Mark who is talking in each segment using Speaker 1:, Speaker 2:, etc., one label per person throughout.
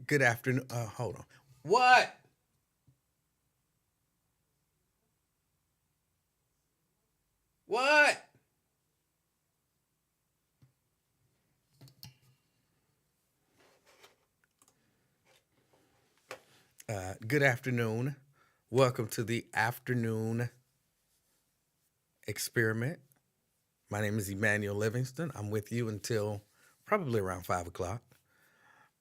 Speaker 1: Good afternoon. Hold on. What? What? Good afternoon. Welcome to the afternoon experiment. My name is Emanuel Livingston. I'm with you until probably around 5 o'clock.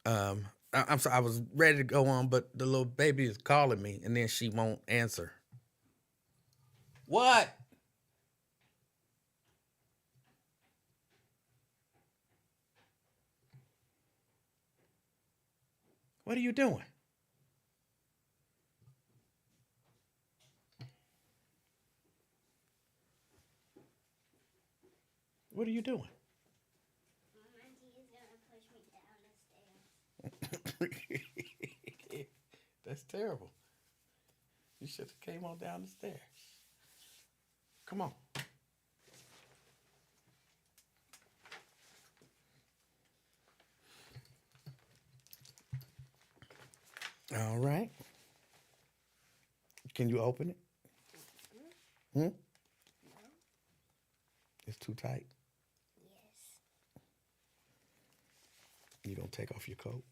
Speaker 1: I'm sorry, I was ready to go on, but the little baby is calling me, and then she won't answer. What? What are you doing? What are you doing? That's terrible. You should have came on down the stairs. Come on. All right. Can you open it? Hmm? It's too tight. You don't take off your coat.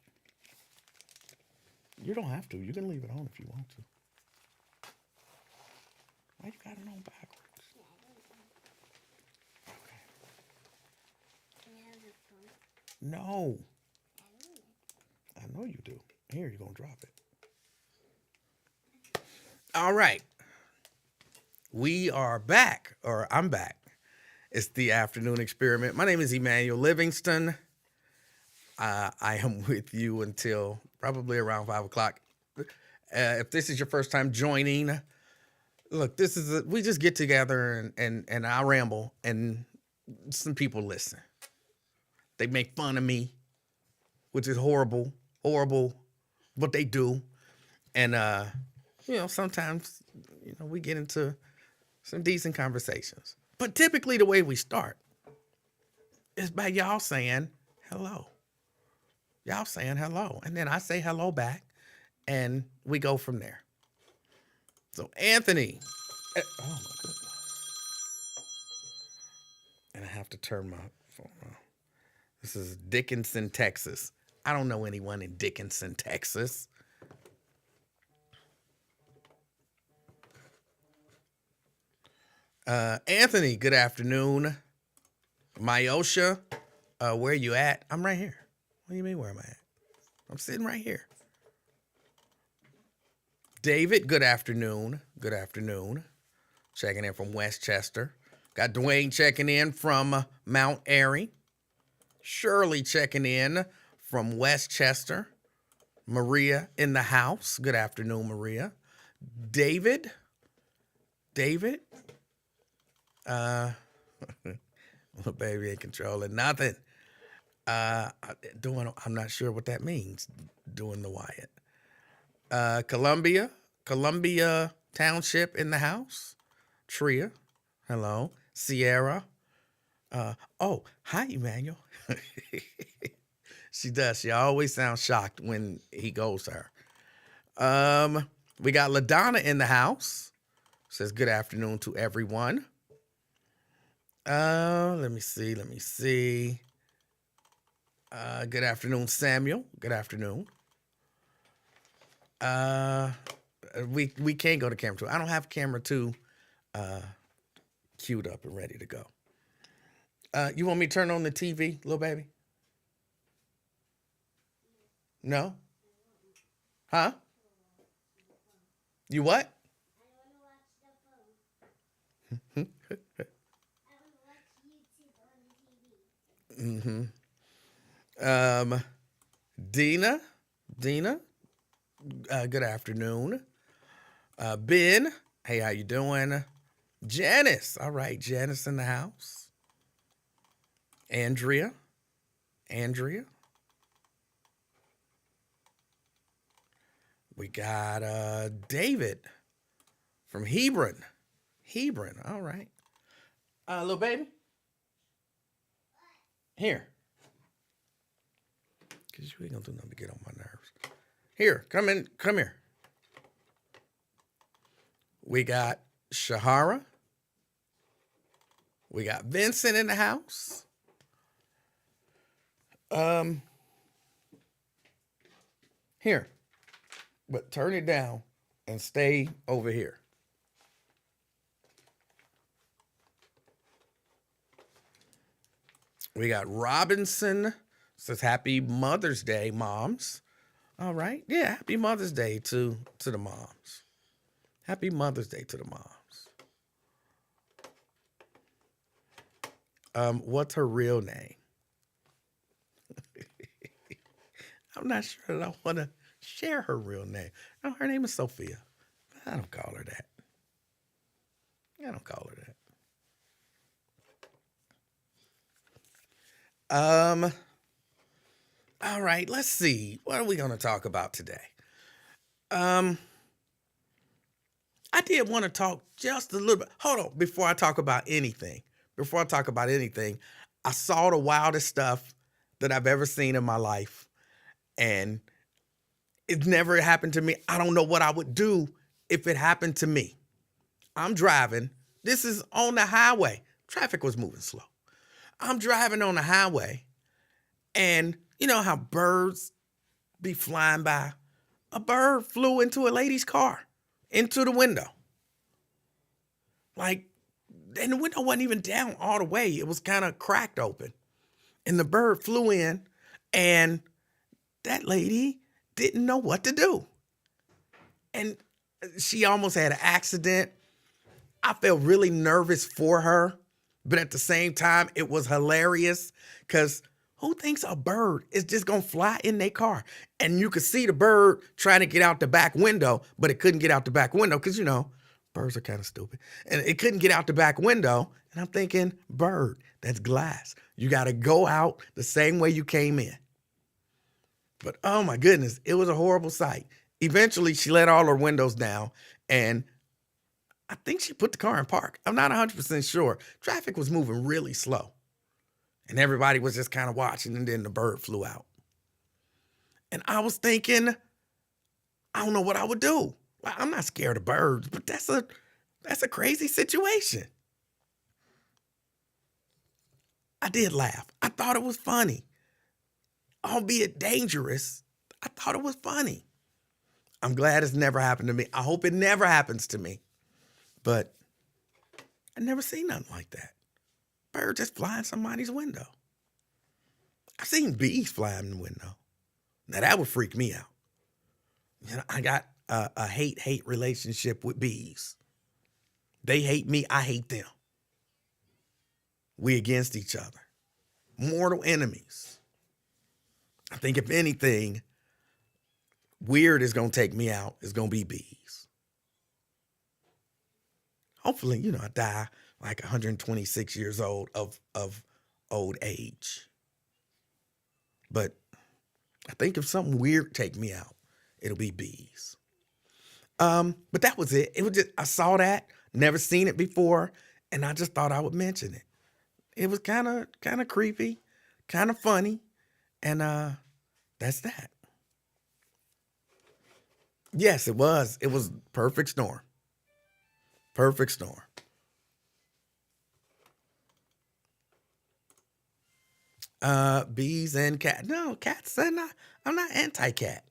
Speaker 1: You don't have to. You can leave it on if you want to. Why you got it on backwards? Okay. No. I know you do. Here, you're going to drop it. All right. We are back, or I'm back. It's the afternoon experiment. My name is Emanuel Livingston. I am with you until probably around 5 o'clock. If this is your first time joining, look, we just get together and I ramble, and some people listen. They make fun of me, which is horrible, what they do. And sometimes, we get into some decent conversations. But typically the way we start is by y'all saying hello. Y'all saying hello. And then I say hello back, and we go from there. So Anthony. Oh my goodness. And I have to turn my phone on. This is Dickinson, Texas. I don't know anyone in Dickinson, Texas. Anthony, good afternoon. Myosha, where you at? I'm right here. What do you mean, where am I at? I'm sitting right here. David, good afternoon. Good afternoon. Checking in from Westchester. Got Dwayne checking in from Mount Airy. Shirley checking in from Westchester. Maria in the house. Good afternoon, Maria. David. Little baby ain't controlling nothing. I'm not sure what that means. Doing the Wyatt. Columbia Township in the house. Tria, hello. Sierra. Hi, Emmanuel. She does. She always sounds shocked when he goes to her. We got LaDonna in the house. Says good afternoon to everyone. Let me see. Good afternoon, Samuel. Good afternoon. We can't go to camera 2. I don't have camera 2 queued up and ready to go. You want me to turn on the TV, little baby? No? Huh? You what? Mm-hmm. Um, Dina, good afternoon. Ben, hey, how you doing? Janice, all right, Janice in the house. Andrea. We got David from Hebron. All right. Little baby, here. Because you ain't going to do nothing to get on my nerves. Here, come in. Come here. We got Shahara. We got Vincent in the house. Here. But turn it down and stay over here. We got Robinson. Says happy Mother's Day, moms. All right. Yeah, happy Mother's Day to the moms. Happy Mother's Day to the moms. What's her real name? I'm not sure that I want to share her real name. No, her name is Sophia. I don't call her that. I don't call her that. All right, let's see. What are we going to talk about today? I did want to talk just a little bit. Hold on, before I talk about anything. I saw the wildest stuff that I've ever seen in my life. And it never happened to me. I don't know what I would do if it happened to me. I'm driving. This is on the highway. Traffic was moving slow. I'm driving on the highway. And you know how birds be flying by? A bird flew into a lady's car, into the window. Like, and the window wasn't even down all the way. It was kind of cracked open. And the bird flew in, and that lady didn't know what to do. And she almost had an accident. I felt really nervous for her, but at the same time, it was hilarious because who thinks a bird is just going to fly in their car? And you could see the bird trying to get out the back window, but it couldn't get out the back window because, you know, birds are kind of stupid. And it couldn't get out the back window. And I'm thinking, bird, that's glass. You got to go out the same way you came in. But oh my goodness, it was a horrible sight. Eventually, she let all her windows down, and I think she put the car in park. I'm not 100% sure. Traffic was moving really slow, and everybody was just kind of watching, and then the bird flew out. And I was thinking, I don't know what I would do. Well, I'm not scared of birds, but that's a crazy situation. I did laugh. I thought it was funny. Albeit dangerous, I thought it was funny. I'm glad it's never happened to me. I hope it never happens to me. But I never seen nothing like that. Bird just fly in somebody's window. I've seen bees fly in the window. Now that would freak me out. You know, I got a hate relationship with bees. They hate me, I hate them. We against each other. Mortal enemies. I think if anything, weird is going to take me out. It's going to be bees. Hopefully, you know, I die like 126 years old of old age. But I think if something weird take me out, it'll be bees. But that was it. It was just, I saw that, never seen it before, and I just thought I would mention it. It was kind of creepy, kind of funny, and that's that. Yes, it was. It was perfect storm. Perfect storm. Bees and cats. No, cats. I'm not anti-cat.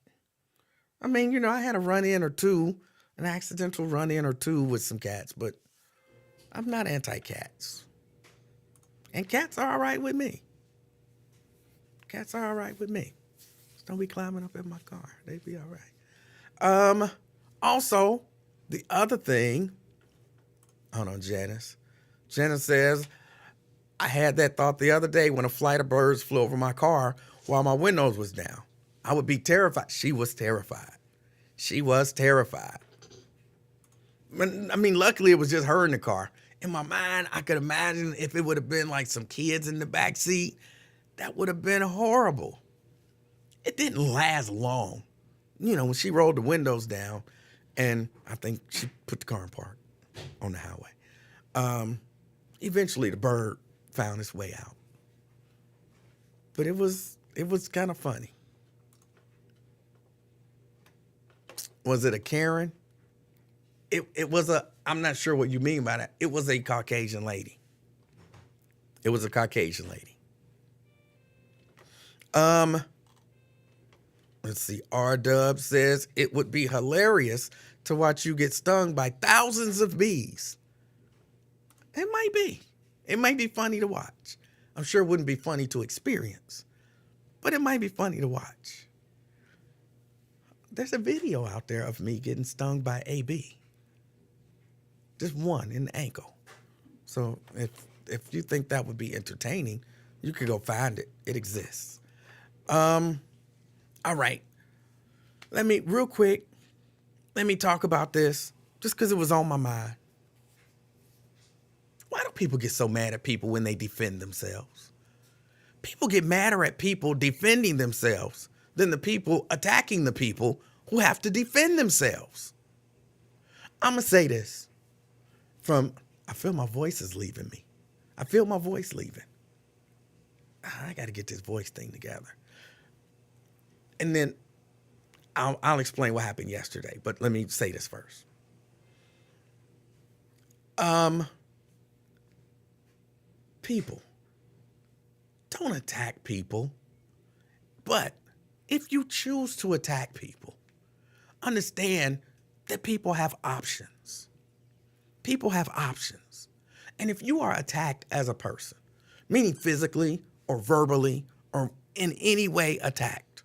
Speaker 1: I mean, you know, I had a run-in or two, an accidental run-in or two with some cats, but I'm not anti-cats. And cats are all right with me. Cats are all right with me. Just don't be climbing up in my car. They be all right. Also, the other thing, hold on, Janice. Janice says, I had that thought the other day when a flight of birds flew over my car while my windows was down. I would be terrified. She was terrified. She was terrified. I mean, luckily it was just her in the car. In my mind, I could imagine if it would have been like some kids in the back seat, that would have been horrible. It didn't last long. You know, when she rolled the windows down, and I think she put the car in park on the highway. Eventually the bird found its way out. But it was kind of funny. Was it a Karen? It was a, I'm not sure what you mean by that. It was a Caucasian lady. It was a Caucasian lady. Let's see. R-Dub says it would be hilarious to watch you get stung by thousands of bees. It might be. It might be funny to watch. I'm sure it wouldn't be funny to experience, but it might be funny to watch. There's a video out there of me getting stung by a bee. Just one in the ankle. So if you think that would be entertaining, you could go find it. It exists. All right. Real quick, let me talk about this just because it was on my mind. Why do people get so mad at people when they defend themselves? People get madder at people defending themselves than the people attacking the people who have to defend themselves. I'm going to say this I feel my voice is leaving me. I feel my voice leaving. I got to get this voice thing together. And then I'll explain what happened yesterday, but let me say this first. People, don't attack people. But if you choose to attack people, understand that people have options. People have options. And if you are attacked as a person, meaning physically or verbally or in any way attacked,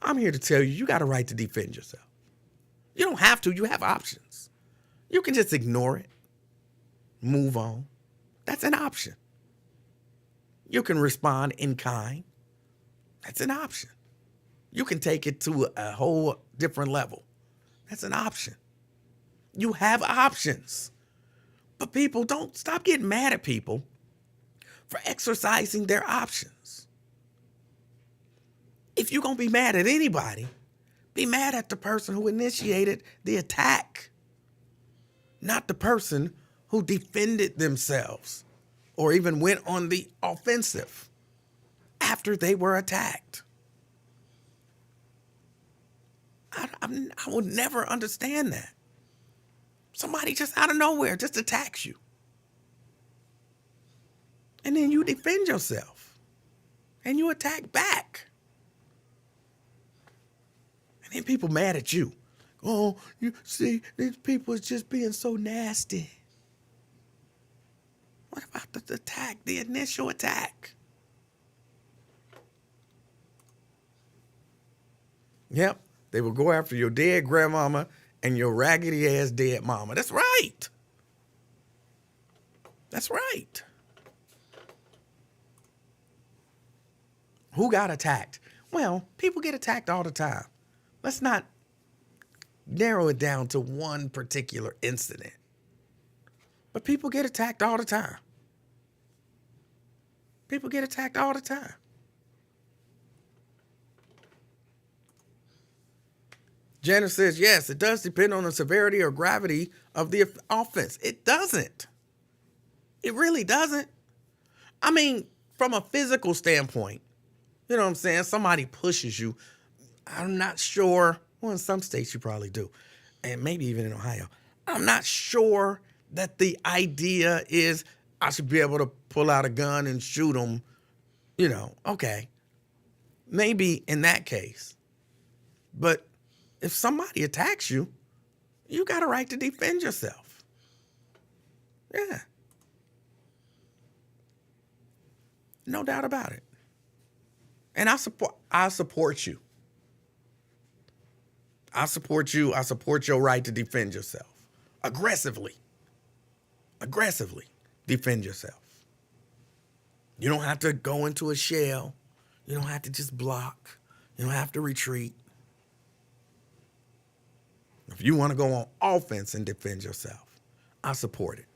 Speaker 1: I'm here to tell you, you got a right to defend yourself. You don't have to. You have options. You can just ignore it, move on. That's an option. You can respond in kind. That's an option. You can take it to a whole different level. That's an option. You have options. But people, don't stop getting mad at people for exercising their options. If you're going to be mad at anybody, be mad at the person who initiated the attack, not the person who defended themselves or even went on the offensive after they were attacked. I would never understand that. Somebody just out of nowhere just attacks you. And then you defend yourself. And you attack back. And then people mad at you. Oh, you see, these people is just being so nasty. What about the attack, the initial attack? Yep, they will go after your dead grandmama and your raggedy ass dead mama. That's right. That's right. Who got attacked? Well, people get attacked all the time. Let's not narrow it down to one particular incident. But people get attacked all the time. People get attacked all the time. Jenna says, yes, it does depend on the severity or gravity of the offense. It doesn't. It really doesn't. I mean, from a physical standpoint, you know what I'm saying? Somebody pushes you. I'm not sure. Well, in some states you probably do. And maybe even in Ohio. I'm not sure that the idea is I should be able to pull out a gun and shoot them. You know, okay. Maybe in that case. But if somebody attacks you, you got a right to defend yourself. Yeah. No doubt about it. And I support you. I support you. I support your right to defend yourself. Aggressively defend yourself. You don't have to go into a shell. You don't have to just block. You don't have to retreat. If you want to go on offense and defend yourself, I support it.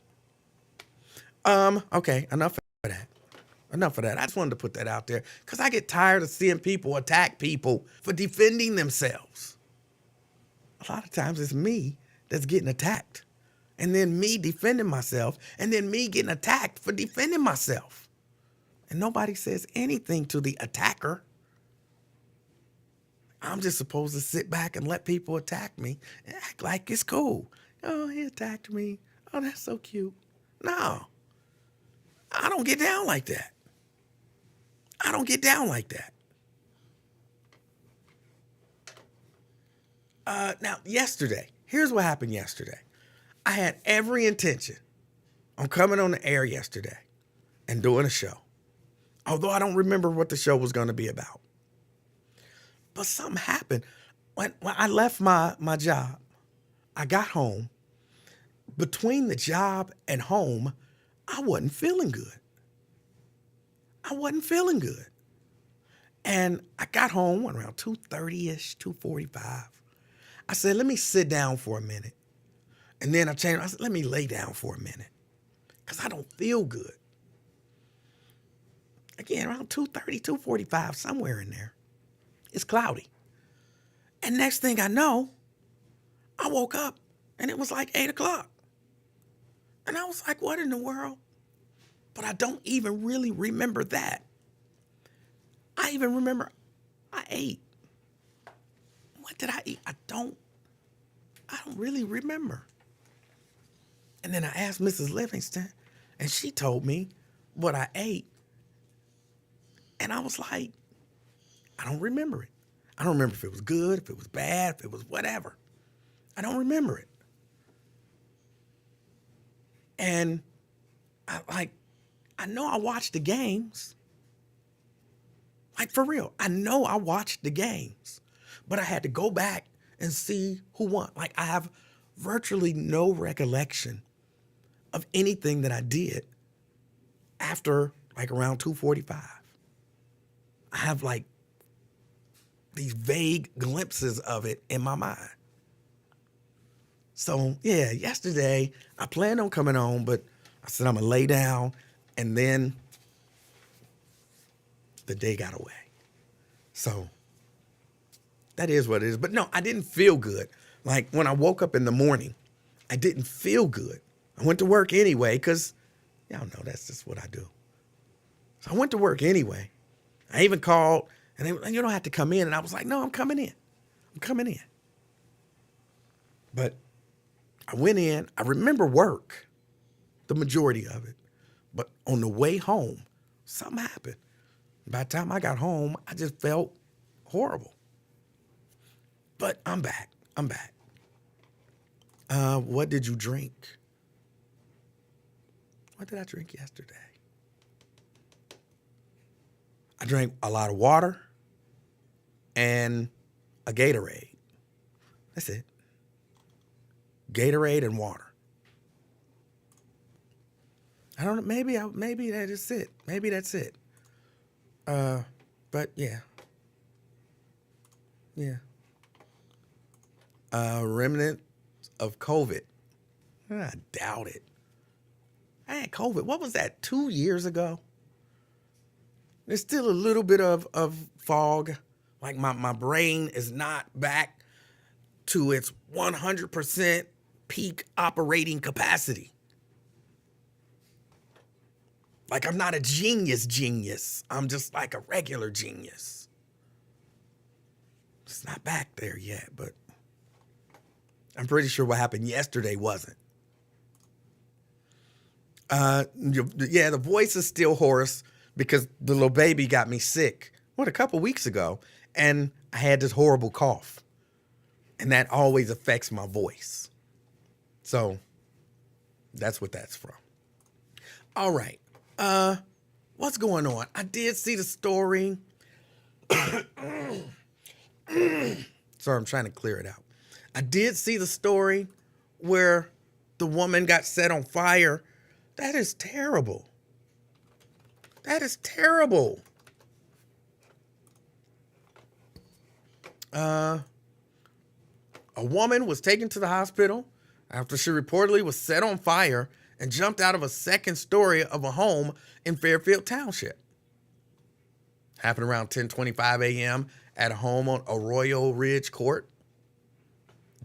Speaker 1: Okay, enough of that. I just wanted to put that out there because I get tired of seeing people attack people for defending themselves. A lot of times it's me that's getting attacked, and then me defending myself, and then me getting attacked for defending myself. And nobody says anything to the attacker. I'm just supposed to sit back and let people attack me and act like it's cool. Oh, he attacked me. Oh, that's so cute. No, I don't get down like that. I don't get down like that. Now, yesterday, here's what happened yesterday. I had every intention on coming on the air yesterday and doing a show, although I don't remember what the show was going to be about. But something happened. When I left my job, I got home. Between the job and home, I wasn't feeling good. I wasn't feeling good. And I got home around 2:30-ish, 2:45. I said, let me sit down for a minute. And then I changed. I said, let me lay down for a minute because I don't feel good. Again, around 2:30, 2:45, somewhere in there. It's cloudy. And next thing I know, I woke up and it was like 8 o'clock. And I was like, what in the world? But I don't even really remember that. I even remember I ate. What did I eat? I don't really remember. And then I asked Mrs. Livingston, and she told me what I ate. And I was like, I don't remember it. I don't remember if it was good, if it was bad, if it was whatever. I don't remember it. And I know I watched the games. Like, for real, I know I watched the games. But I had to go back and see who won. Like, I have virtually no recollection of anything that I did after, like, around 2:45. I have, like, these vague glimpses of it in my mind. So, yeah, yesterday, I planned on coming on, but I said I'm going to lay down, and then the day got away. So, that is what it is. But no, I didn't feel good. Like, when I woke up in the morning, I didn't feel good. I went to work anyway because, y'all know that's just what I do. So I went to work anyway. I even called, and they were, you don't have to come in. And I was like, no, I'm coming in. I'm coming in. But I went in. I remember work, the majority of it. But on the way home, something happened. By the time I got home, I just felt horrible. But I'm back. I'm back. What did you drink? What did I drink yesterday? I drank a lot of water and a Gatorade. That's it. Gatorade and water. I don't know. Maybe that is it. Maybe that's it. But yeah. Yeah. Remnant of COVID. I doubt it. I had COVID. What was that? 2 years ago? There's still a little bit of fog. Like my brain is not back to its 100% peak operating capacity. Like, I'm not a genius. I'm just like a regular genius. It's not back there yet, but I'm pretty sure what happened yesterday wasn't. Yeah, the voice is still hoarse because the little baby got me sick, a couple weeks ago, and I had this horrible cough, and that always affects my voice. So that's what that's from. All right. What's going on? I did see the story. Sorry, I'm trying to clear it out. I did see the story where the woman got set on fire. That is terrible. That is terrible. A woman was taken to the hospital after she reportedly was set on fire and jumped out of a second story of a home in Fairfield Township. Happened around 10:25 a.m. at a home on Arroyo Ridge Court.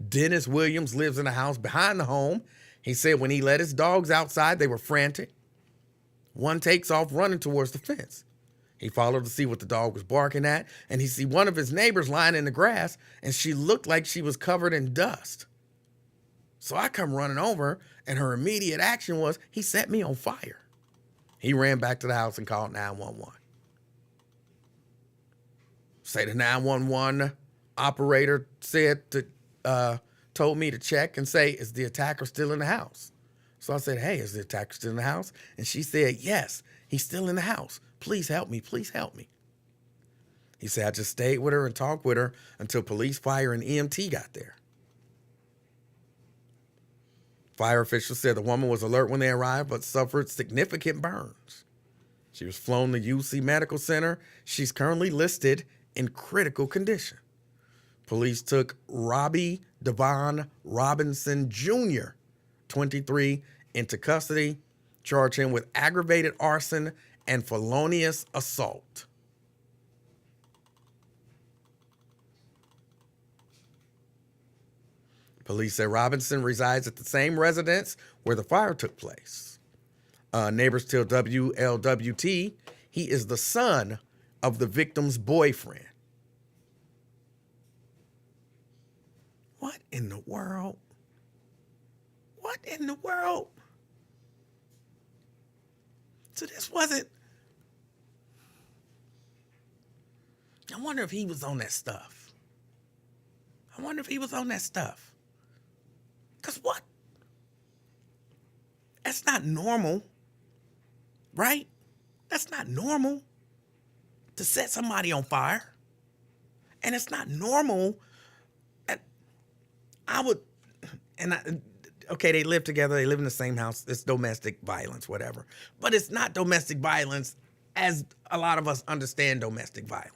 Speaker 1: Dennis Williams lives in a house behind the home. He said when he let his dogs outside, they were frantic. One takes off running towards the fence. He followed to see what the dog was barking at, and he see one of his neighbors lying in the grass, and she looked like she was covered in dust. So I come running over, and her immediate action was, he set me on fire. He ran back to the house and called 911. Say the 911 operator told me to check and say, is the attacker still in the house? So I said, hey, is the attacker still in the house? And she said, yes, he's still in the house. Please help me. Please help me. He said, I just stayed with her and talked with her until police, fire, and EMT got there. Fire officials said the woman was alert when they arrived, but suffered significant burns. She was flown to UC Medical Center. She's currently listed in critical condition. Police took Robbie Devon Robinson Jr., 23, into custody, charged him with aggravated arson and felonious assault. Police say Robinson resides at the same residence where the fire took place. Neighbors tell WLWT he is the son of the victim's boyfriend. What in the world? What in the world? So this wasn't... I wonder if he was on that stuff. Because what? That's not normal, right? That's not normal to set somebody on fire. And it's not normal. Okay, they live together. They live in the same house. It's domestic violence, whatever. But it's not domestic violence as a lot of us understand domestic violence.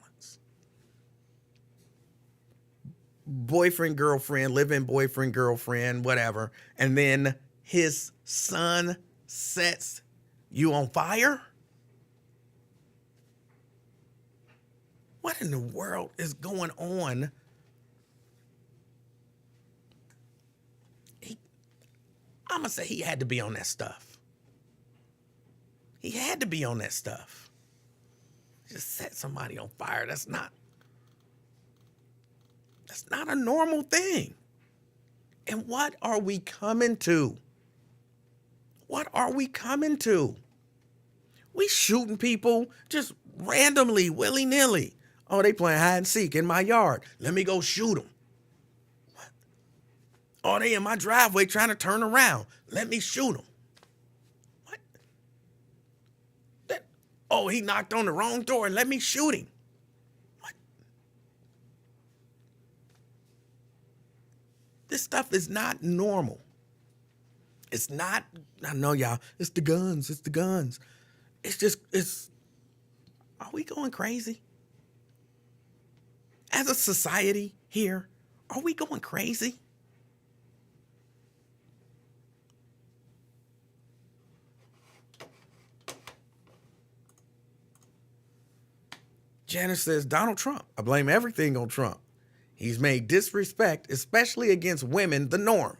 Speaker 1: Boyfriend, girlfriend, live-in boyfriend, girlfriend, whatever. And then his son sets you on fire? What in the world is going on? I'm going to say he had to be on that stuff. He had to be on that stuff. Just set somebody on fire. That's not a normal thing. And what are we coming to? What are we coming to? We shooting people just randomly, willy-nilly. Oh, they playing hide and seek in my yard. Let me go shoot them. What? Oh, they in my driveway trying to turn around. Let me shoot them. What? Oh, he knocked on the wrong door and let me shoot him. What? This stuff is not normal. It's not, I know y'all, it's the guns. Are we going crazy? As a society here, are we going crazy? Janice says, Donald Trump. I blame everything on Trump. He's made disrespect, especially against women, the norm.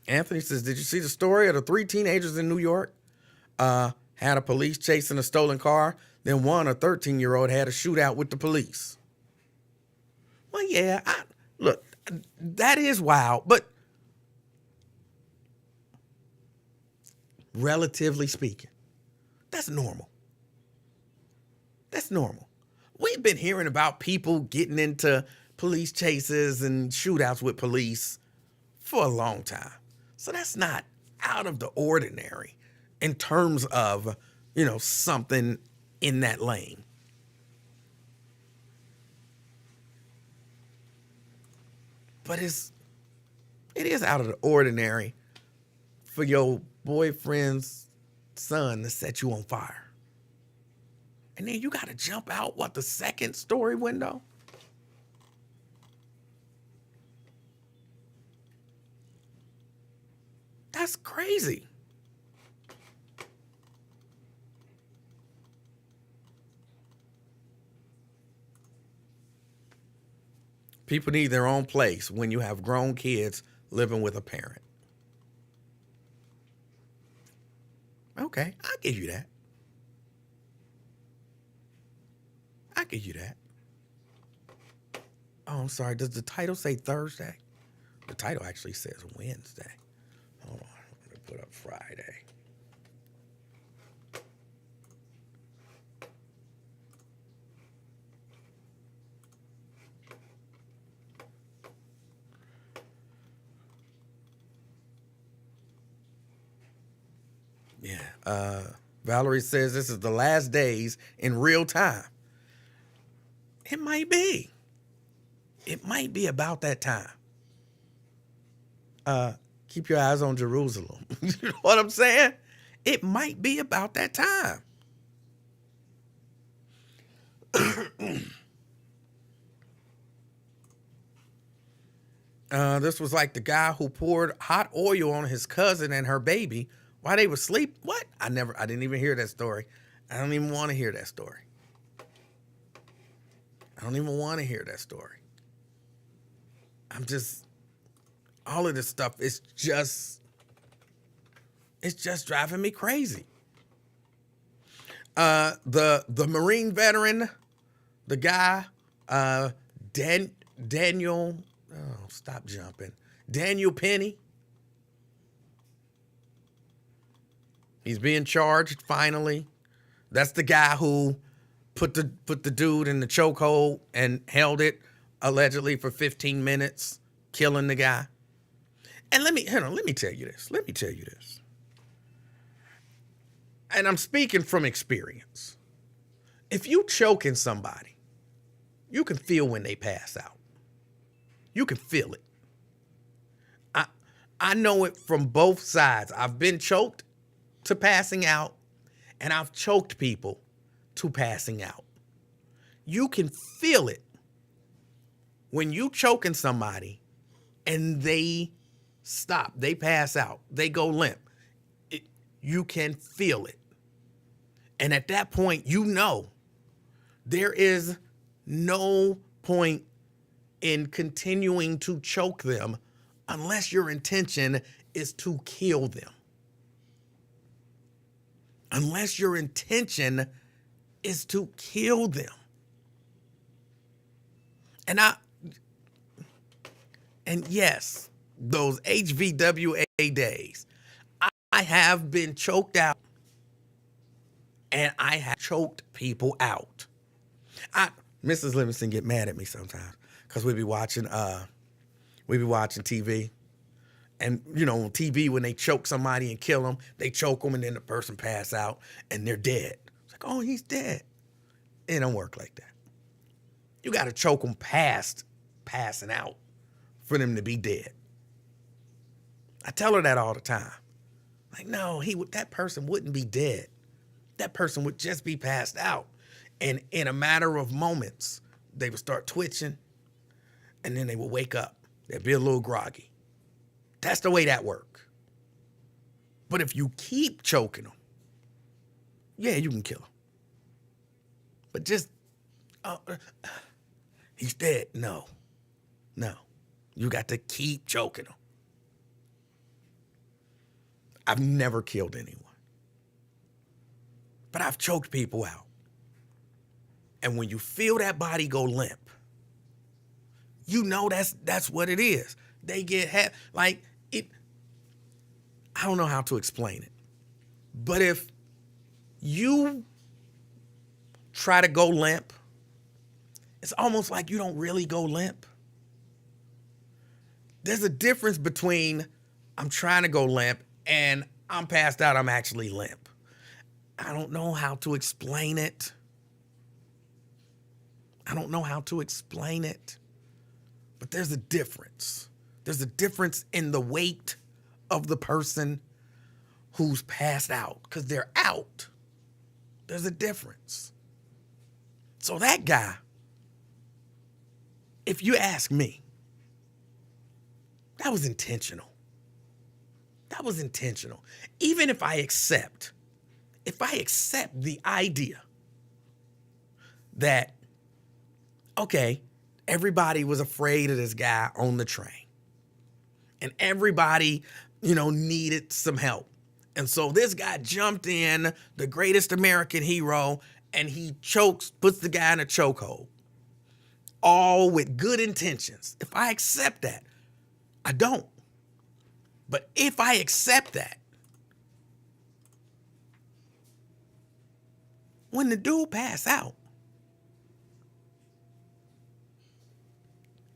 Speaker 1: Anthony says, did you see the story of the 3 teenagers in New York? Had a police chasing a stolen car. Then one, a 13-year-old, had a shootout with the police. Well, yeah, look, that is wild, but relatively speaking, that's normal. That's normal. We've been hearing about people getting into police chases and shootouts with police for a long time. So that's not out of the ordinary in terms of, something in that lane. But it is out of the ordinary for your boyfriend's son to set you on fire. And then you got to jump out, the second story window? That's crazy. People need their own place when you have grown kids living with a parent. Okay, I'll give you that. I'll give you that. Oh, I'm sorry. Does the title say Thursday? The title actually says Wednesday. Hold on. I'm going to put up Friday. Yeah. Valerie says this is the last days in real time. It might be. It might be about that time. Keep your eyes on Jerusalem. You know what I'm saying? It might be about that time. This was like the guy who poured hot oil on his cousin and her baby while they were asleep. What? I didn't even hear that story. I don't even want to hear that story. I don't even want to hear that story. All of this stuff is it's just driving me crazy. The Marine veteran, the guy, Daniel, oh, stop jumping. Daniel Penny. He's being charged finally. That's the guy who put the dude in the chokehold and held it allegedly for 15 minutes, killing the guy. And let me tell you this. And I'm speaking from experience. If you choking somebody, you can feel when they pass out. You can feel it. I know it from both sides. I've been choked to passing out, and I've choked people to passing out. You can feel it when you choking somebody and they stop, they pass out, they go limp. You can feel it. And at that point, you know there is no point in continuing to choke them unless your intention is to kill them. Unless your intention is to kill them. And yes, those HVWA days, I have been choked out, and I have choked people out. Mrs. Livingston get mad at me sometimes because we be watching TV. And, you know, on TV, when they choke somebody and kill them, they choke them and then the person pass out and they're dead. It's like, oh, he's dead. It don't work like that. You got to choke them past passing out for them to be dead. I tell her that all the time. Like, no, that person wouldn't be dead. That person would just be passed out. And in a matter of moments, they would start twitching and then they would wake up. They'd be a little groggy. That's the way that works. But if you keep choking them, yeah, you can kill them. But just, he's dead. No. You got to keep choking them. I've never killed anyone. But I've choked people out. And when you feel that body go limp, you know that's what it is. They get I don't know how to explain it. But if you try to go limp, it's almost like you don't really go limp. There's a difference between I'm trying to go limp and I'm passed out, I'm actually limp. I don't know how to explain it. But there's a difference. There's a difference in the weight of the person who's passed out because they're out. There's a difference. So that guy, if you ask me, that was intentional. Even if I accept the idea that, okay, everybody was afraid of this guy on the train and everybody, needed some help And so this guy jumped in, the greatest American hero, and he puts the guy in a chokehold. All with good intentions. If I accept that, I don't. But if I accept that, when the dude pass out,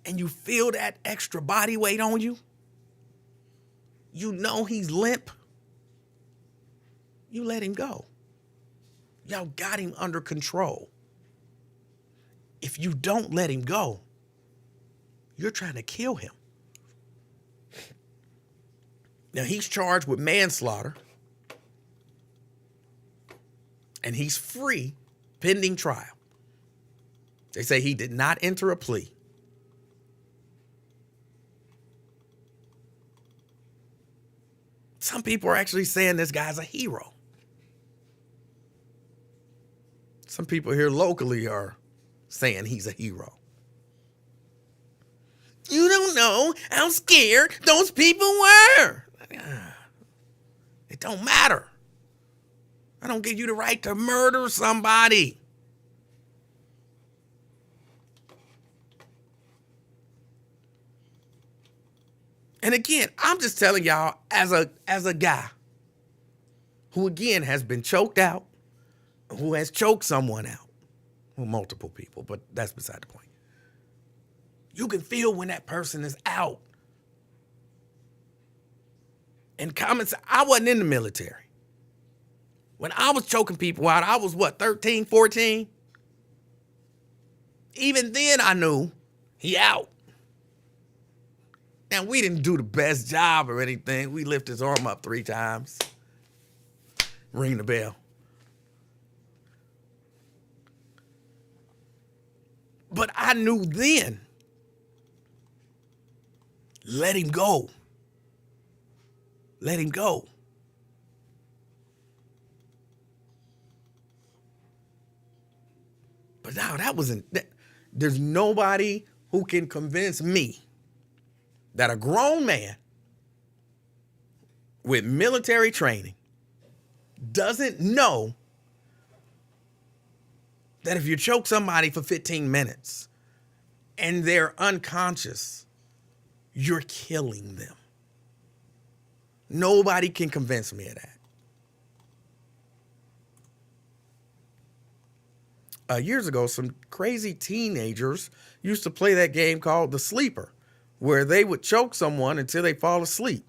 Speaker 1: and you feel that extra body weight on you, you know he's limp, you let him go. Y'all got him under control. If you don't let him go, you're trying to kill him. Now, he's charged with manslaughter, and he's free pending trial. They say he did not enter a plea. Some people are actually saying this guy's a hero. Some people here locally are saying he's a hero. You don't know how scared those people were. It don't matter. I don't give you the right to murder somebody. And again, I'm just telling y'all as a guy who again has been choked out, who has choked someone out, well, multiple people, but that's beside the point. You can feel when that person is out. And comments, I wasn't in the military. When I was choking people out, I was 13, 14? Even then I knew he out. Now, we didn't do the best job or anything. We lift his arm up 3 times. Ring the bell. But I knew then, let him go. Let him go. But now there's nobody who can convince me that a grown man with military training doesn't know that if you choke somebody for 15 minutes and they're unconscious, you're killing them. Nobody can convince me of that. Years ago, some crazy teenagers used to play that game called The Sleeper, where they would choke someone until they fall asleep.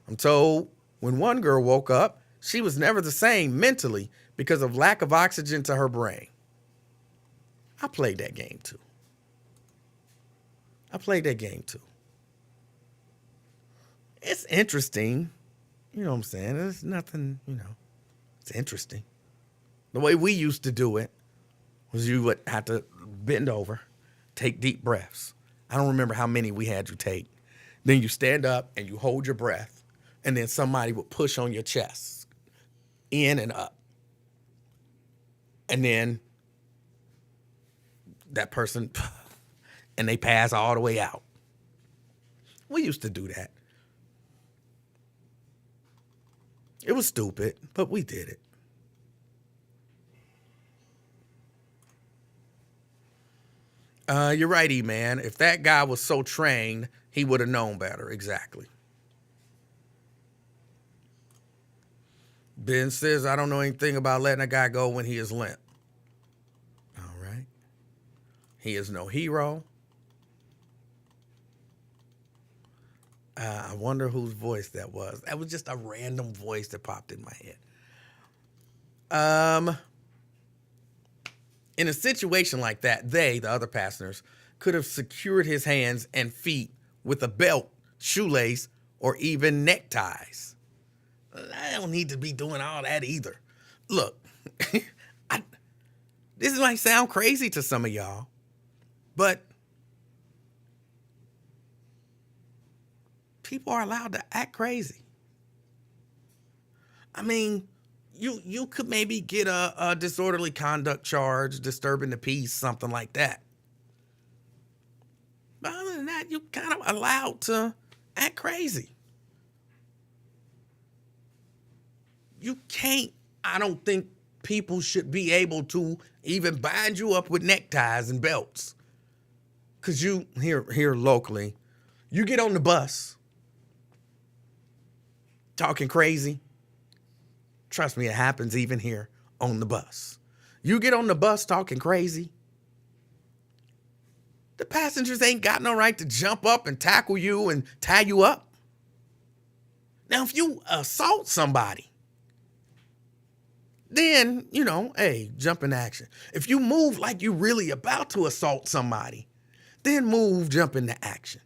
Speaker 1: I'm told when one girl woke up, she was never the same mentally because of lack of oxygen to her brain. I played that game too. It's interesting. You know what I'm saying? There's nothing, it's interesting. The way we used to do it was you would have to bend over, take deep breaths. I don't remember how many we had you take. Then you stand up and you hold your breath, and then somebody would push on your chest, in and up. And then that person, and they pass all the way out. We used to do that. It was stupid, but we did it. You're right, E-Man. If that guy was so trained, he would have known better. Exactly. Ben says, I don't know anything about letting a guy go when he is limp. All right. He is no hero. I wonder whose voice that was. That was just a random voice that popped in my head. In a situation like that, the other passengers, could have secured his hands and feet with a belt, shoelace, or even neckties. I don't need to be doing all that either. Look, this might sound crazy to some of y'all, but people are allowed to act crazy. I mean, you could maybe get a disorderly conduct charge, disturbing the peace, something like that. But other than that, you're kind of allowed to act crazy. You can't, I don't think people should be able to even bind you up with neckties and belts. Cause you, here locally, you get on the bus talking crazy. Trust me, it happens even here on the bus. You get on the bus talking crazy. The passengers ain't got no right to jump up and tackle you and tie you up. Now, if you assault somebody, then, hey, jump in action. If you move like you really about to assault somebody, then jump into action.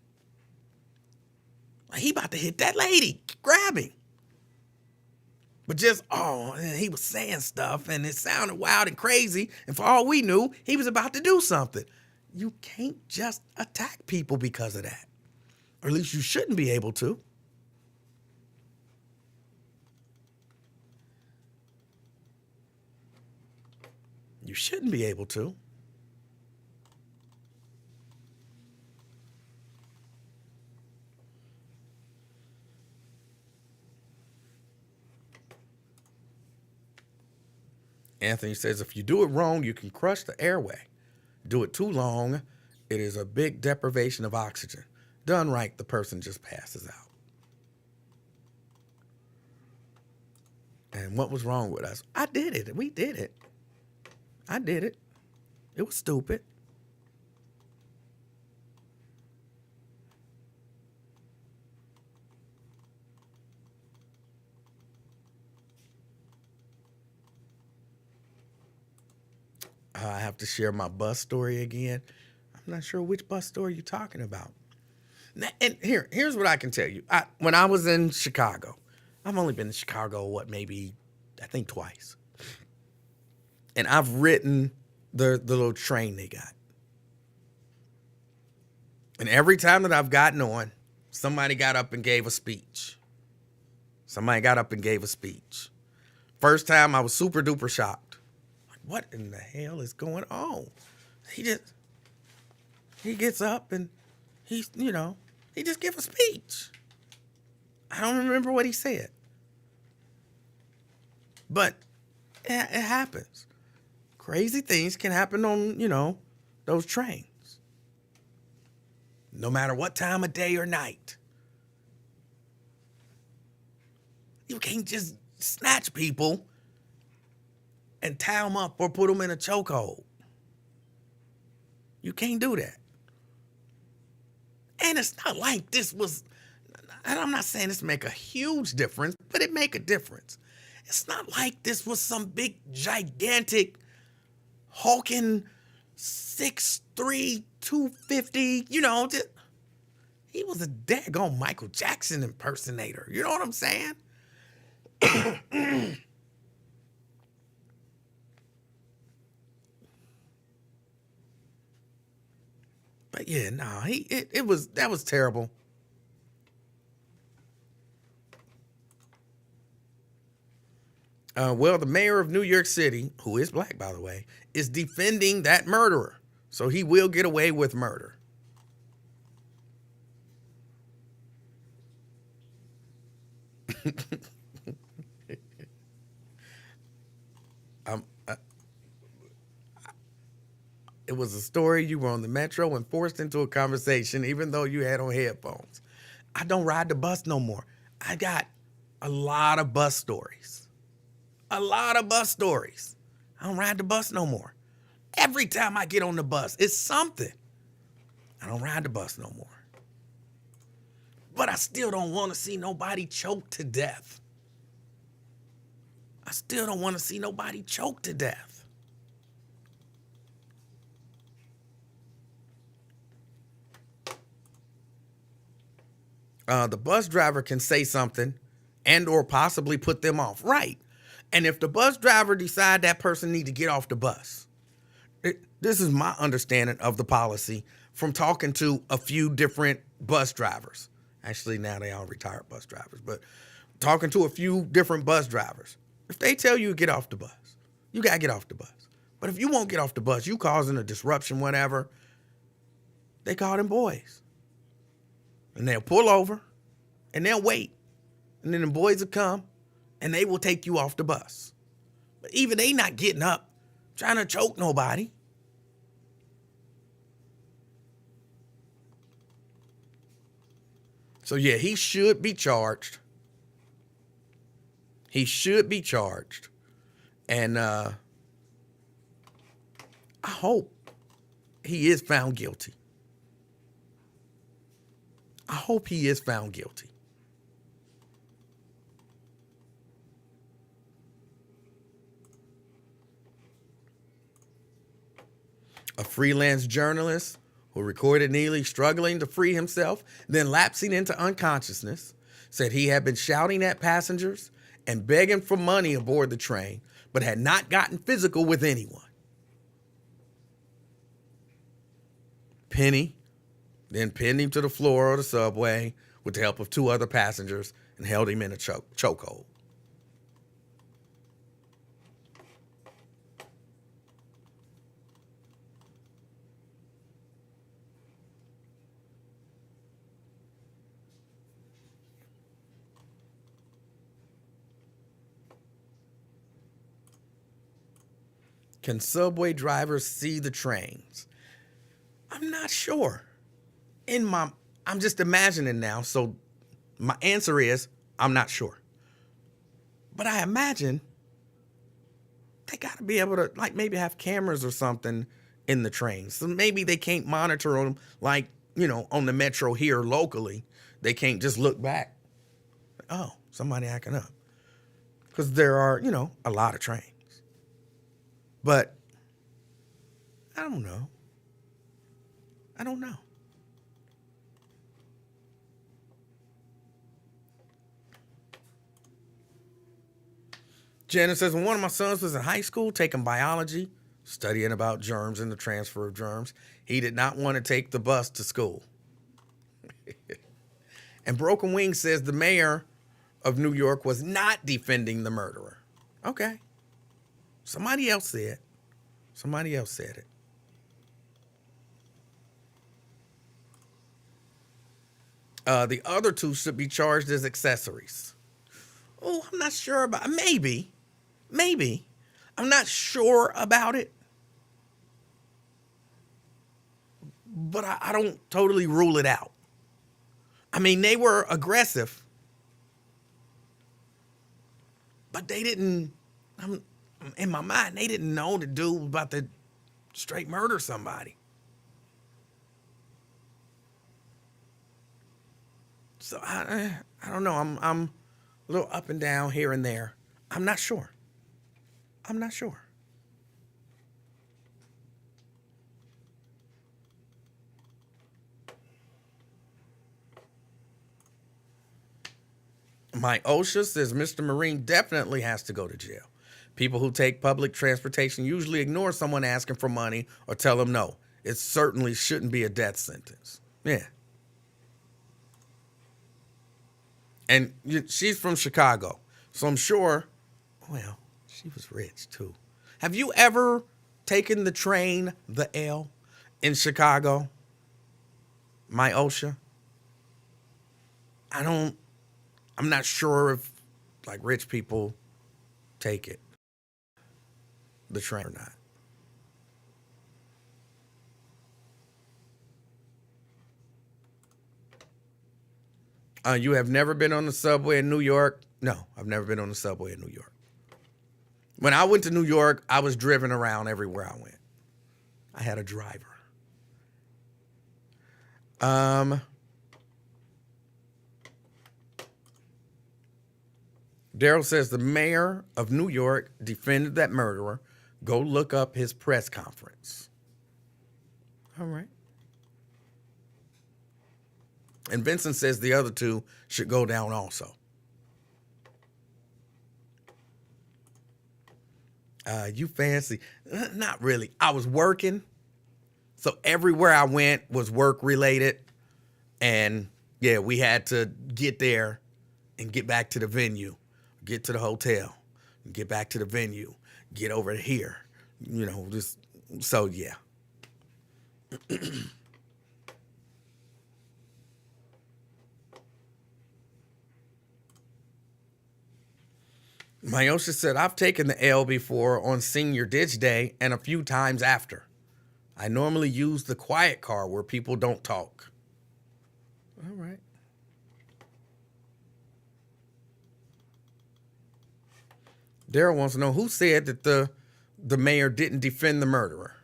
Speaker 1: Like he about to hit that lady, grab him. But he was saying stuff and it sounded wild and crazy. And for all we knew, he was about to do something. You can't just attack people because of that. Or at least you shouldn't be able to. You shouldn't be able to. Anthony says, if you do it wrong, you can crush the airway. Do it too long, it is a big deprivation of oxygen. Done right, the person just passes out. And what was wrong with us? I did it. We did it. I did it. It was stupid. I have to share my bus story again. I'm not sure which bus story you're talking about. And here's what I can tell you. When I was in Chicago, I've only been to Chicago, maybe, I think twice. And I've ridden the little train they got. And every time that I've gotten on, somebody got up and gave a speech. First time I was super duper shocked. What in the hell is going on? He gets up and he just give a speech. I don't remember what he said. But it happens. Crazy things can happen on, those trains. No matter what time of day or night. You can't just snatch people and tie them up or put them in a chokehold. You can't do that. And it's not like this was, and I'm not saying this make a huge difference, but it make a difference. It's not like this was some big, gigantic, hulking 6'3", 250, he was a daggone Michael Jackson impersonator. You know what I'm saying? But yeah, no, that was terrible. Well, the mayor of New York City, who is black, by the way, is defending that murderer. So he will get away with murder. It was a story. You were on the metro and forced into a conversation, even though you had on headphones. I don't ride the bus no more. I got a lot of bus stories. I don't ride the bus no more. Every time I get on the bus, it's something. I don't ride the bus no more. But I still don't want to see nobody choke to death. The bus driver can say something and or possibly put them off. Right. And if the bus driver decide that person need to get off the bus, this is my understanding of the policy from talking to a few different bus drivers. Actually, now they all retired bus drivers, but talking to a few different bus drivers. If they tell you to get off the bus, you got to get off the bus. But if you won't get off the bus, you causing a disruption, whatever, they call them boys. And they'll pull over and they'll wait. And then the boys will come and they will take you off the bus. But even they not getting up, trying to choke nobody. So yeah, he should be charged. He should be charged. And I hope he is found guilty. I hope he is found guilty. A freelance journalist who recorded Neely struggling to free himself, then lapsing into unconsciousness, said he had been shouting at passengers and begging for money aboard the train, but had not gotten physical with anyone. Penny then pinned him to the floor of the subway with the help of two other passengers and held him in a chokehold. Can subway drivers see the trains? I'm not sure. I'm just imagining now, so my answer is I'm not sure. But I imagine they got to be able to, like, maybe have cameras or something in the trains. So maybe they can't monitor them like, on the metro here locally. They can't just look back. Oh, somebody acting up. Because there are, a lot of trains. But I don't know. Janet says, when one of my sons was in high school taking biology, studying about germs and the transfer of germs, he did not want to take the bus to school. And Broken Wing says the mayor of New York was not defending the murderer. Okay. Somebody else said it. The other two should be charged as accessories. Oh, I'm not sure about it. Maybe. I'm not sure about it. But I don't totally rule it out. I mean, they were aggressive. But they didn't, in my mind, they didn't know the dude was about to straight murder somebody. So I don't know. I'm a little up and down here and there. I'm not sure. Mike OSHA says Mr. Marine definitely has to go to jail. People who take public transportation usually ignore someone asking for money or tell them no. It certainly shouldn't be a death sentence. Yeah. And she's from Chicago, so I'm sure, well, she was rich too. Have you ever taken the train, the L, in Chicago? My OSHA? I'm not sure if, like, rich people take it, the train or not. You have never been on the subway in New York? No, I've never been on the subway in New York. When I went to New York, I was driven around everywhere I went. I had a driver. Daryl says the mayor of New York defended that murderer. Go look up his press conference. All right. And Vincent says the other two should go down also. You fancy? Not really. I was working. So everywhere I went was work related. And yeah, we had to get there and get back to the venue, get to the hotel, get back to the venue, get over here, just, so yeah. Myosha said, I've taken the L before on senior ditch day and a few times after. I normally use the quiet car where people don't talk. All right. Daryl wants to know who said that the mayor didn't defend the murderer.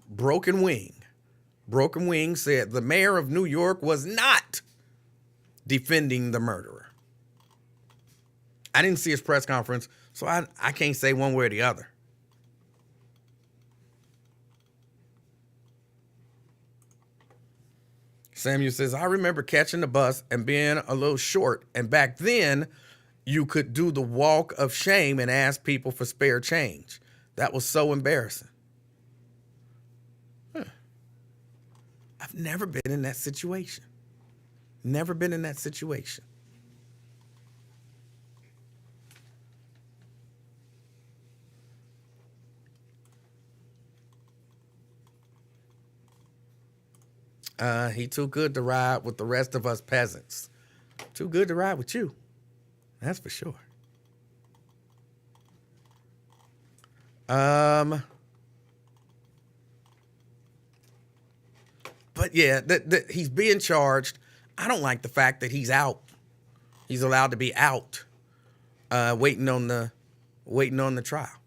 Speaker 1: Broken Wing. Broken Wing said the mayor of New York was not defending the murderer. I didn't see his press conference, so I can't say one way or the other. Samuel says, I remember catching the bus and being a little short, and back then you could do the walk of shame and ask people for spare change. That was so embarrassing. I've never been in that situation. Never been in that situation. He too good to ride with the rest of us peasants. Too good to ride with you. That's for sure. But yeah, he's being charged. I don't like the fact that he's out. He's allowed to be out, waiting on the trial.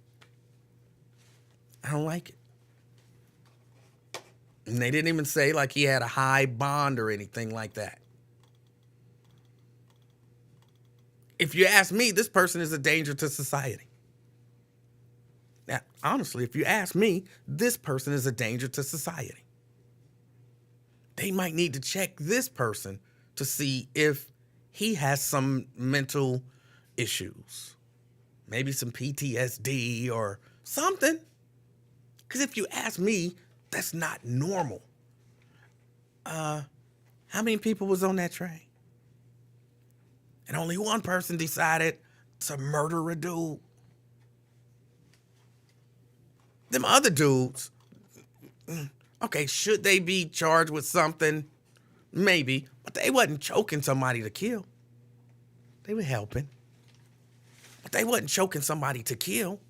Speaker 1: I don't like it. And they didn't even say like he had a high bond or anything like that. If you ask me, this person is a danger to society. Now, honestly, if you ask me, this person is a danger to society. They might need to check this person to see if he has some mental issues, maybe some PTSD or something. Because if you ask me, that's not normal. How many people was on that train? And only one person decided to murder a dude. Them other dudes, okay, should they be charged with something? Maybe, but they wasn't choking somebody to kill. They were helping. But they wasn't choking somebody to kill.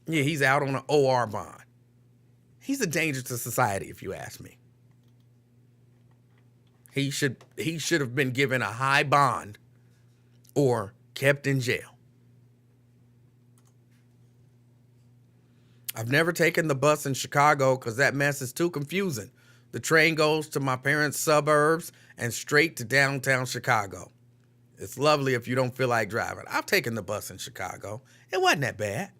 Speaker 1: Yeah, he's out on an OR bond. He's a danger to society, if you ask me. He should have been given a high bond or kept in jail. I've never taken the bus in Chicago because that mess is too confusing. The train goes to my parents' suburbs and straight to downtown Chicago. It's lovely if you don't feel like driving. I've taken the bus in Chicago. It wasn't that bad.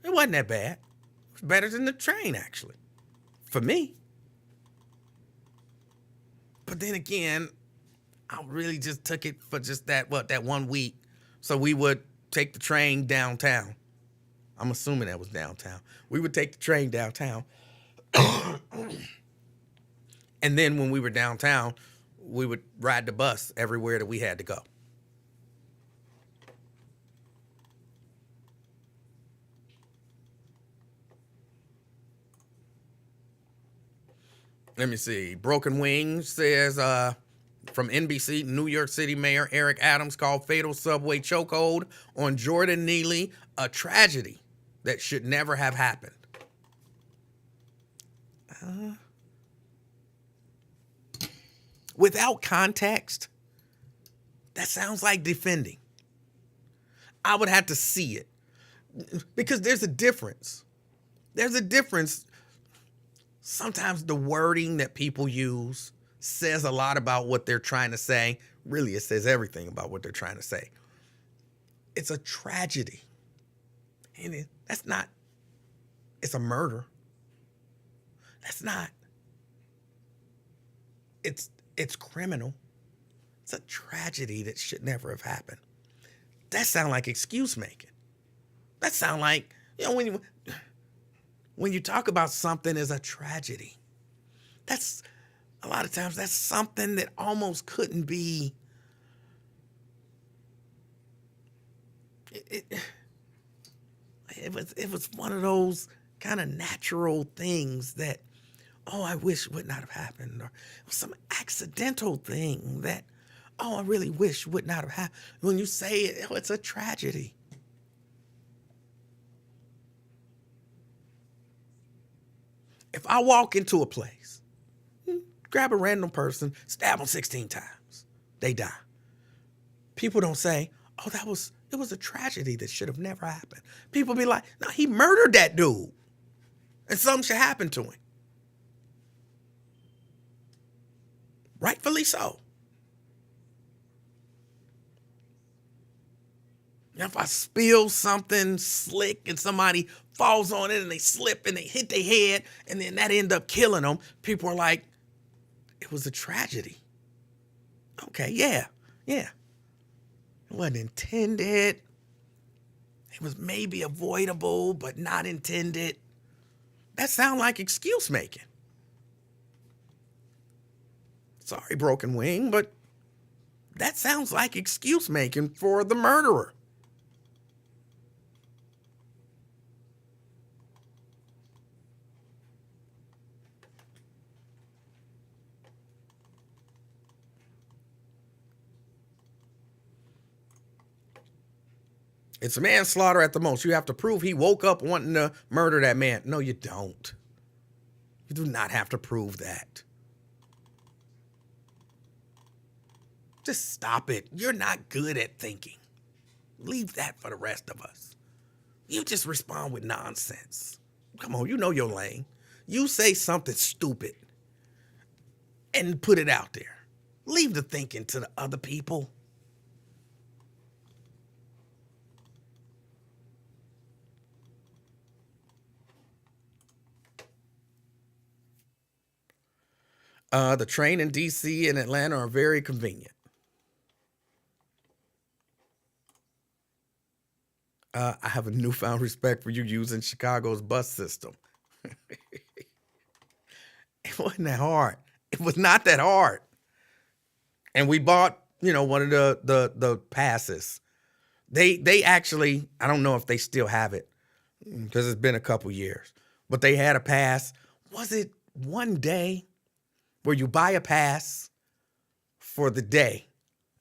Speaker 1: It wasn't that bad. It was better than the train, actually. For me. But then again, I really just took it for just that 1 week. So we would take the train downtown. I'm assuming that was downtown. We would take the train downtown. And then when we were downtown, we would ride the bus everywhere that we had to go. Let me see. Broken Wing says from NBC, New York City Mayor Eric Adams called fatal subway chokehold on Jordan Neely a tragedy that should never have happened. Without context, that sounds like defending. I would have to see it because there's a difference. There's a difference. Sometimes the wording that people use says a lot about what they're trying to say. Really, it says everything about what they're trying to say. It's a tragedy. And that's not, it's a murder. That's not, it's criminal. It's a tragedy that should never have happened. That sounds like excuse making. That sounds like, when you talk about something as a tragedy, that's a lot of times that's something that almost couldn't be. It was one of those kind of natural things that, oh, I wish would not have happened, or some accidental thing that, oh, I really wish would not have happened. When you say it, oh, it's a tragedy. If I walk into a place, grab a random person, stab them 16 times, they die. People don't say, oh, it was a tragedy that should have never happened. People be like, no, he murdered that dude, and something should happen to him. Rightfully so. Now, if I spill something slick and somebody falls on it and they slip and they hit their head and then that end up killing them, people are like, it was a tragedy. Okay, yeah. It wasn't intended. It was maybe avoidable, but not intended. That sounds like excuse making. Sorry, broken wing, but that sounds like excuse making for the murderer. It's manslaughter at the most. You have to prove he woke up wanting to murder that man. No, you don't. You do not have to prove that. Just stop it. You're not good at thinking. Leave that for the rest of us. You just respond with nonsense. Come on, you know your lane. You say something stupid and put it out there. Leave the thinking to the other people. The train in D.C. and Atlanta are very convenient. I have a newfound respect for you using Chicago's bus system. It wasn't that hard. It was not that hard. And we bought, one of the passes. They actually, I don't know if they still have it because it's been a couple years, but they had a pass. Was it one day where you buy a pass for the day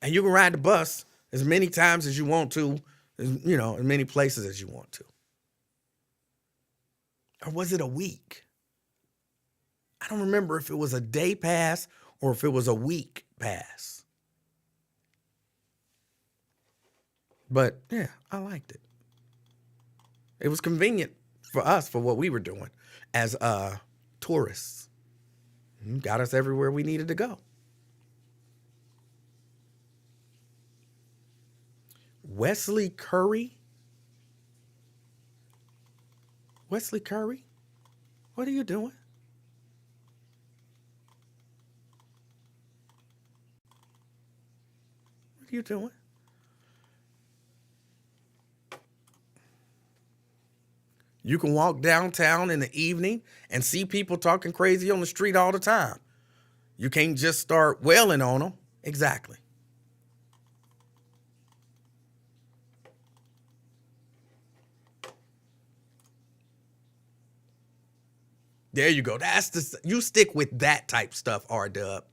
Speaker 1: and you can ride the bus as many times as you want to, in many places as you want to? Or was it a week? I don't remember if it was a day pass or if it was a week pass. But yeah, I liked it. It was convenient for us for what we were doing as tourists. Got us everywhere we needed to go. Wesley Curry? Wesley Curry? What are you doing? What are you doing? You can walk downtown in the evening and see people talking crazy on the street all the time. You can't just start wailing on them. Exactly. There you go. You stick with that type stuff, R-Dub.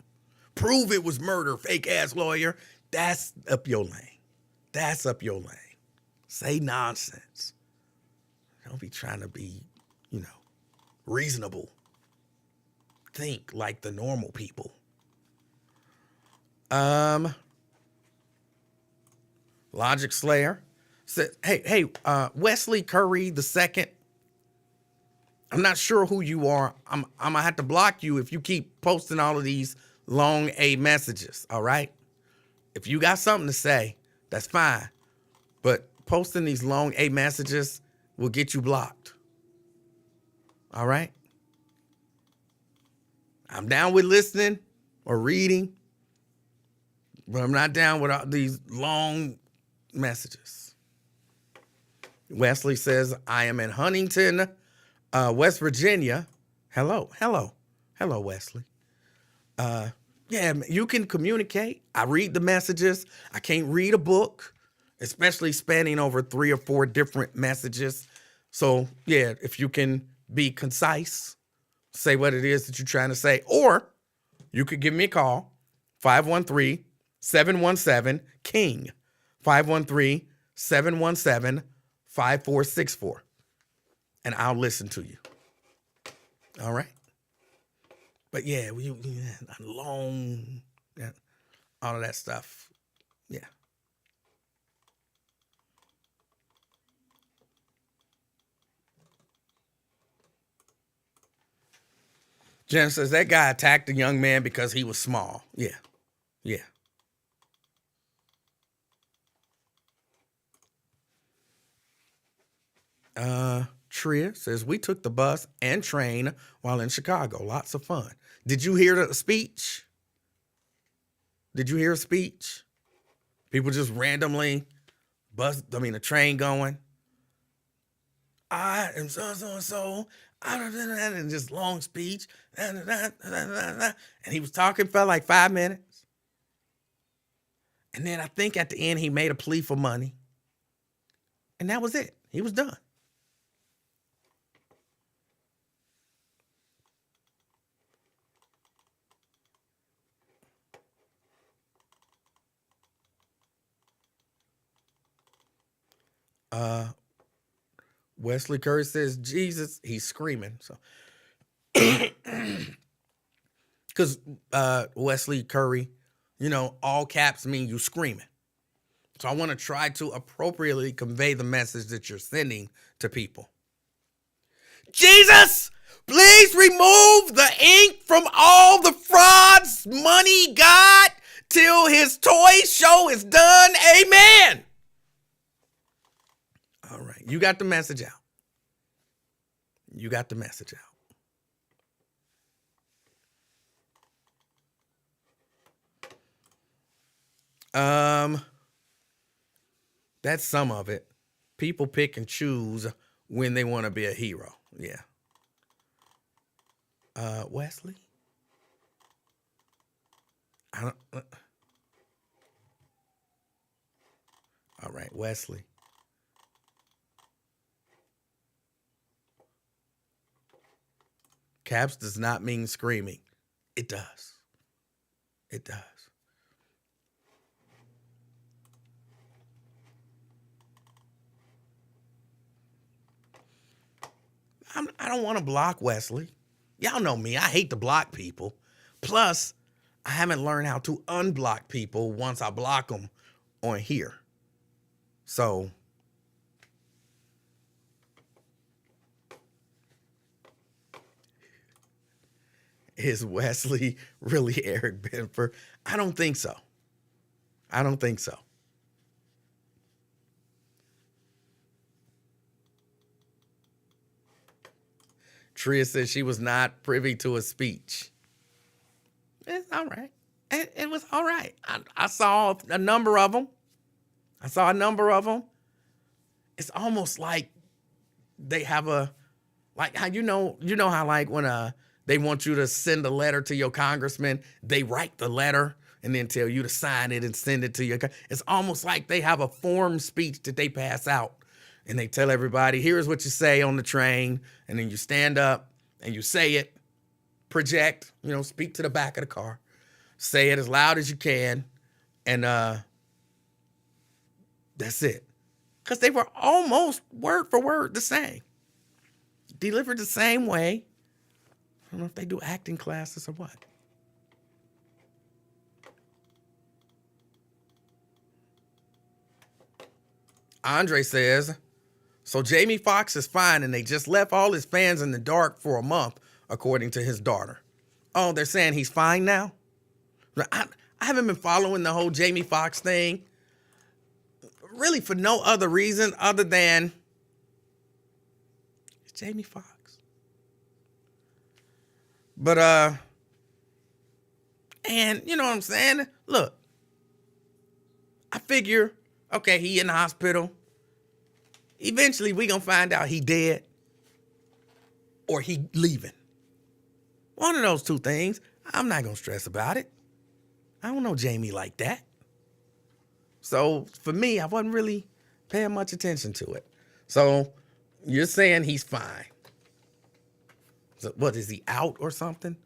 Speaker 1: Prove it was murder, fake ass lawyer. That's up your lane. That's up your lane. Say nonsense. Don't be trying to be, reasonable. Think like the normal people. Logic Slayer said, hey, Wesley Curry II. I'm not sure who you are. I'm gonna have to block you if you keep posting all of these long A messages. All right. If you got something to say, that's fine. But posting these long A messages will get you blocked. All right? I'm down with listening or reading, but I'm not down with all these long messages. Wesley says, I am in Huntington, West Virginia. Hello, Wesley. Yeah, you can communicate. I read the messages. I can't read a book, especially spanning over 3 or 4 different messages. So, yeah, if you can Be concise. Say what it is that you're trying to say. Or you could give me a call, 513-717-KING, 513-717-5464, and I'll listen to you. All right? But yeah, long, all of that stuff. Yeah. Jen says that guy attacked a young man because he was small. Yeah. Yeah. Tria says we took the bus and train while in Chicago. Lots of fun. Did you hear the speech? Did you hear a speech? People just randomly the train going. I am so. And just long speech. And he was talking for like 5 minutes. And then I think at the end he made a plea for money. And that was it. He was done. Wesley Curry says, Jesus, he's screaming. So, because Wesley Curry, all caps mean you screaming. So I want to try to appropriately convey the message that you're sending to people. Jesus, please remove the ink from all the frauds money got till his toy show is done. Amen. All right. You got the message out. You got the message out. That's some of it. People pick and choose when they want to be a hero. Yeah. Wesley? All right, Wesley. Caps does not mean screaming. It does. It does. I don't want to block Wesley. Y'all know me. I hate to block people. Plus, I haven't learned how to unblock people once I block them on here. So, is Wesley really Eric Benford? I don't think so. I don't think so. Tria said she was not privy to a speech. It's all right. It was all right. I saw a number of them. It's almost like they have like how you know how like when they want you to send a letter to your congressman, they write the letter and then tell you to sign it and send it to your. It's almost like they have a form speech that they pass out. And they tell everybody, here's what you say on the train. And then you stand up and you say it, project, speak to the back of the car, say it as loud as you can. And that's it. Because they were almost word for word the same. Delivered the same way. I don't know if they do acting classes or what. Andre says, so Jamie Foxx is fine and they just left all his fans in the dark for a month, according to his daughter. Oh, they're saying he's fine now? I haven't been following the whole Jamie Foxx thing, really for no other reason other than it's Jamie Foxx. But, and you know what I'm saying? Look, I figure, okay, he in the hospital. Eventually, we gonna find out he dead or he leaving. One of those two things. I'm not gonna stress about it. I don't know Jamie like that. So for me, I wasn't really paying much attention to it. So you're saying he's fine. So, what, is he out or something?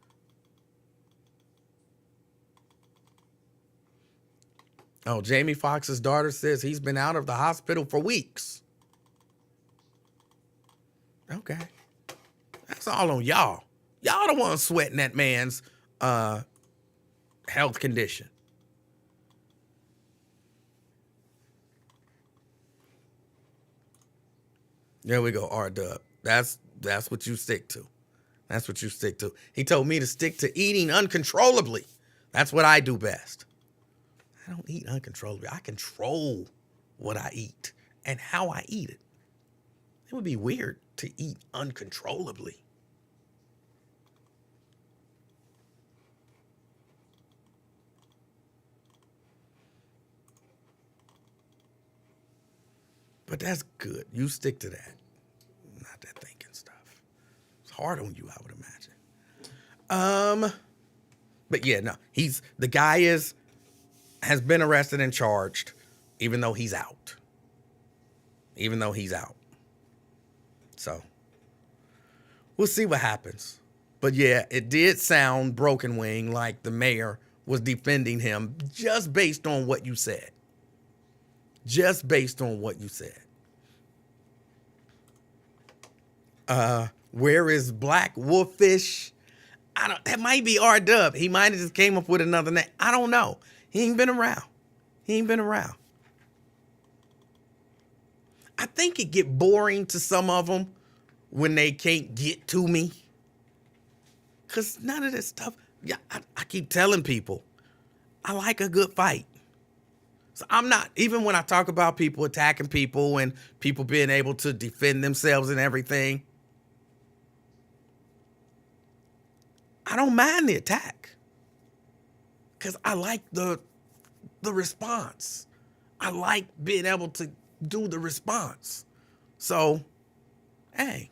Speaker 1: Oh, Jamie Foxx's daughter says he's been out of the hospital for weeks. Okay. That's all on y'all. Y'all the ones sweating that man's health condition. There we go, R-Dub. That's what you stick to. That's what you stick to. He told me to stick to eating uncontrollably. That's what I do best. I don't eat uncontrollably. I control what I eat and how I eat it. It would be weird to eat uncontrollably. But that's good. You stick to that. Not that thinking stuff. It's hard on you, I would imagine. But yeah, no. The guy has been arrested and charged, even though he's out. Even though he's out. So we'll see what happens. But yeah, it did sound, Broken Wing, like the mayor was defending him just based on what you said. Just based on what you said. Where is Black Wolfish? That might be R-Dub. He might have just came up with another name. I don't know. He ain't been around. I think it get boring to some of them when they can't get to me. Because none of this stuff, yeah, I keep telling people, I like a good fight. So I'm not, even when I talk about people attacking people and people being able to defend themselves and everything, I don't mind the attack. Because I like the response. I like being able to do the response. So, hey.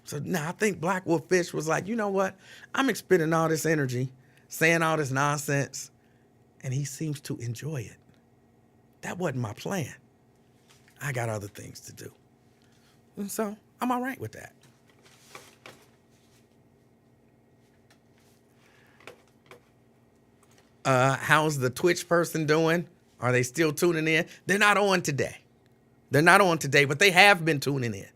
Speaker 1: So now I think Black Wolf Fish was like, you know what? I'm expending all this energy, saying all this nonsense, and he seems to enjoy it. That wasn't my plan. I got other things to do. And so I'm all right with that. How's the Twitch person doing? Are they still tuning in? They're not on today. But they have been tuning in.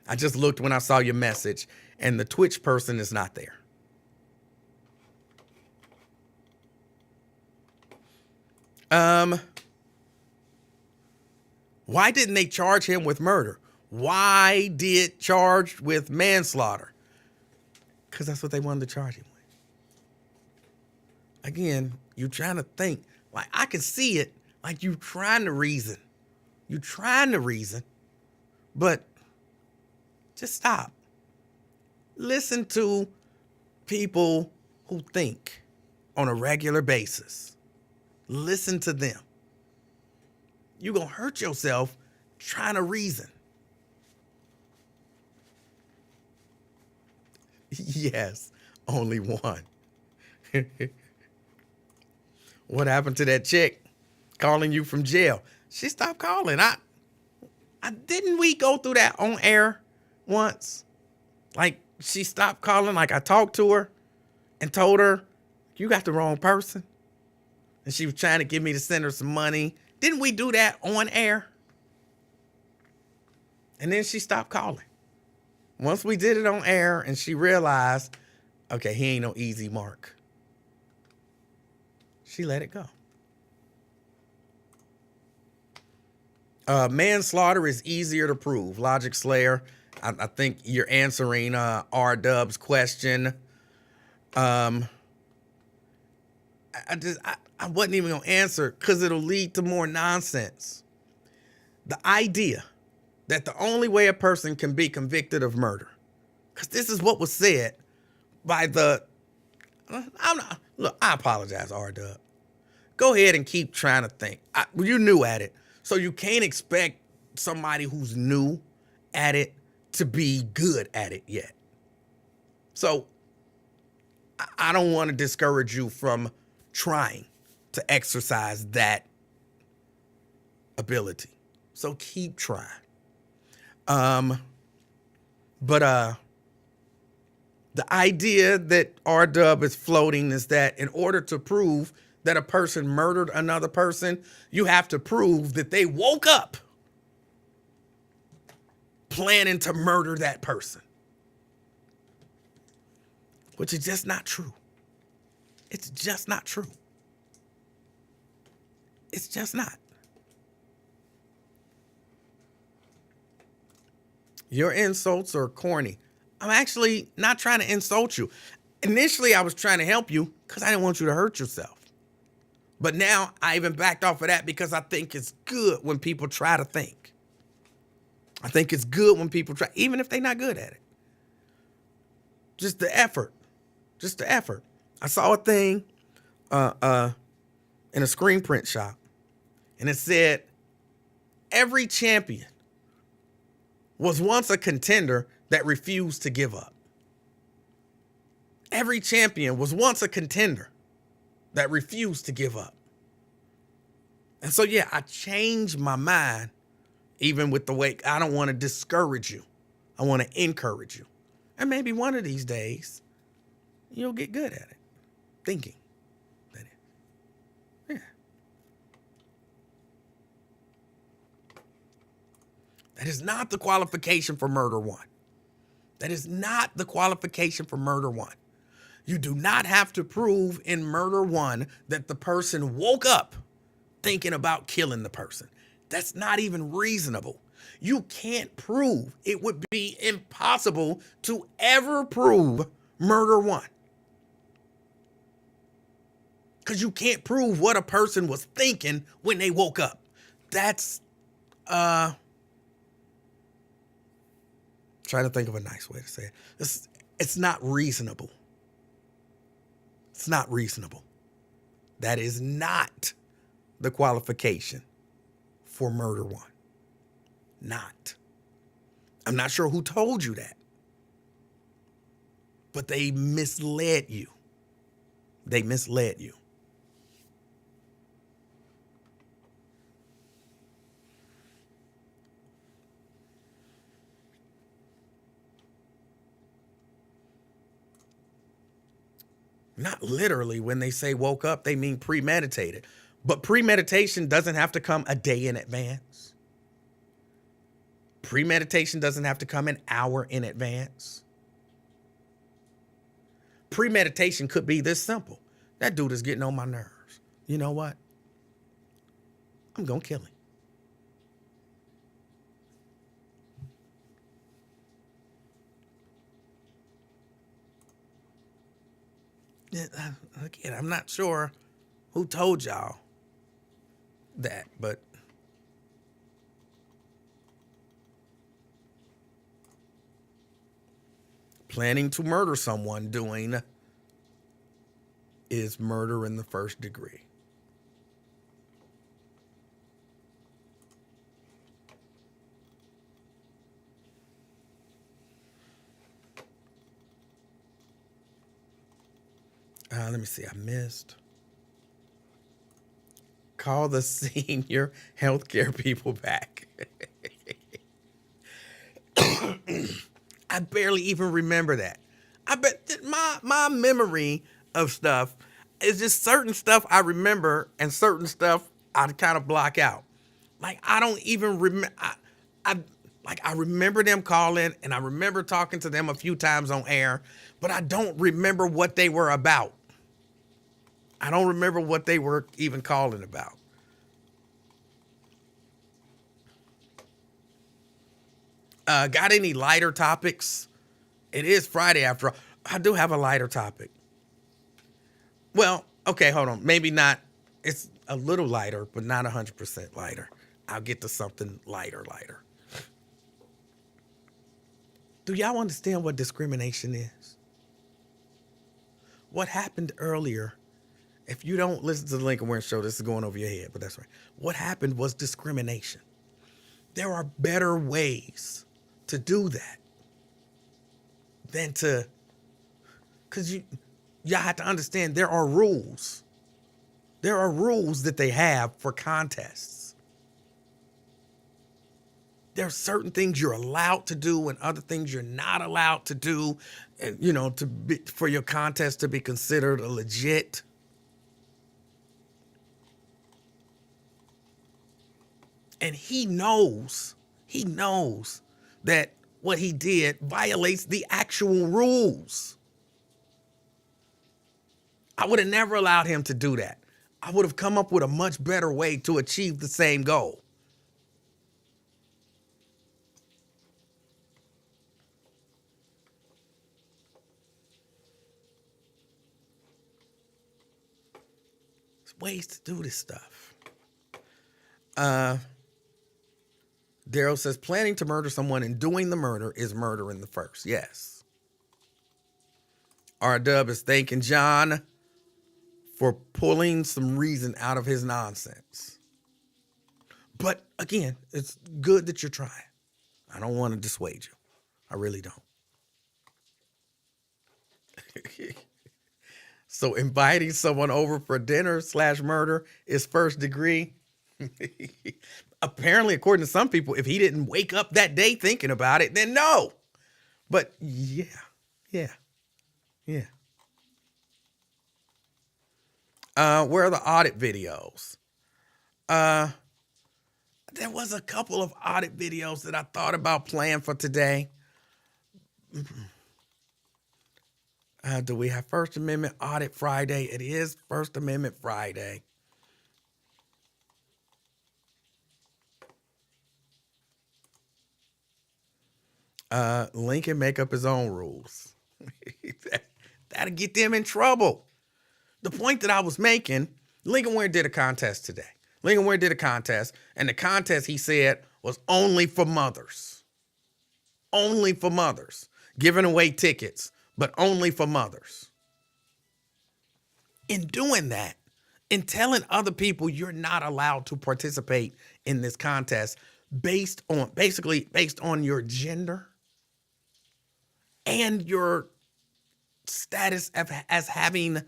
Speaker 1: I just looked when I saw your message, and the Twitch person is not there. Why didn't they charge him with murder? Why did charged with manslaughter? Because that's what they wanted to charge him with. Again, you're trying to think. Like, I can see it. Like, you're trying to reason. But just stop. Listen to people who think on a regular basis. Listen to them. You're going to hurt yourself trying to reason. Yes, only one. What happened to that chick calling you from jail? She stopped calling. Didn't we go through that on air once? Like, she stopped calling. Like, I talked to her and told her, you got the wrong person. And she was trying to get me to send her some money. Didn't we do that on air? And then she stopped calling. Once we did it on air and she realized, okay, he ain't no easy mark, she let it go. Manslaughter is easier to prove. Logic Slayer, I think you're answering R-Dub's question. I wasn't even going to answer because it'll lead to more nonsense. The idea that the only way a person can be convicted of murder, because this is what was said by look, I apologize, R-Dub. Go ahead and keep trying to think. You're new at it, so you can't expect somebody who's new at it to be good at it yet. So I don't want to discourage you from trying to exercise that ability. So keep trying. But the idea that R-Dub is floating is that in order to prove that a person murdered another person, you have to prove that they woke up planning to murder that person, which is just not true. It's just not true. It's just not. Your insults are corny. I'm actually not trying to insult you. Initially, I was trying to help you because I didn't want you to hurt yourself. But now I even backed off of that because I think it's good when people try to think. I think it's good when people try, even if they're not good at it. Just the effort. Just the effort. I saw a thing in a screen print shop, and it said, every champion was once a contender that refused to give up. Every champion was once a contender that refused to give up. And so, yeah, I changed my mind, even with the way I don't want to discourage you. I want to encourage you. And maybe one of these days, you'll get good at it. Thinking. That is. Yeah. That is not the qualification for murder one. That is not the qualification for murder one. You do not have to prove in murder one that the person woke up thinking about killing the person. That's not even reasonable. You can't prove. It would be impossible to ever prove murder one. Because you can't prove what a person was thinking when they woke up. That's, trying to think of a nice way to say it. It's not reasonable. It's not reasonable. That is not the qualification for murder one. Not. I'm not sure who told you that, but they misled you. They misled you. Not literally when they say woke up, they mean premeditated. But premeditation doesn't have to come a day in advance. Premeditation doesn't have to come an hour in advance. Premeditation could be this simple. That dude is getting on my nerves. You know what? I'm going to kill him. Again, I'm not sure who told y'all that, but planning to murder someone doing is murder in the first degree. Let me see. I missed. Call the senior healthcare people back. I barely even remember that. I bet my memory of stuff is just certain stuff I remember and certain stuff I kind of block out. Like I don't even remember. I remember them calling and I remember talking to them a few times on air, but I don't remember what they were about. I don't remember what they were even calling about. Got any lighter topics? It is Friday after all. I do have a lighter topic. Well, okay, hold on. Maybe not. It's a little lighter, but not 100% lighter. I'll get to something lighter. Do y'all understand what discrimination is? What happened earlier? If you don't listen to the Lincoln Warren show, this is going over your head, but that's right. What happened was discrimination. There are better ways to do that than to, because y'all have to understand there are rules. There are rules that they have for contests. there's certain things you're allowed to do and other things you're not allowed to do, and, for your contest to be considered a legit. And he knows that what he did violates the actual rules. I would have never allowed him to do that. I would have come up with a much better way to achieve the same goal. There's ways to do this stuff. Daryl says planning to murder someone and doing the murder is murder in the first. Yes. R-Dub is thanking John for pulling some reason out of his nonsense. But again, it's good that you're trying. I don't want to dissuade you. I really don't. So inviting someone over for dinner/murder is first degree. Apparently, according to some people, if he didn't wake up that day thinking about it, then no. But yeah. Where are the audit videos? There was a couple of audit videos that I thought about playing for today. Do we have First Amendment Audit Friday? It is First Amendment Friday. Lincoln make up his own rules. That'll get them in trouble. The point that I was making, Lincoln Ware did a contest today. Lincoln Ware did a contest, and the contest, he said, was only for mothers. Only for mothers. Giving away tickets, but only for mothers. In doing that, in telling other people you're not allowed to participate in this contest based on your gender and your status as having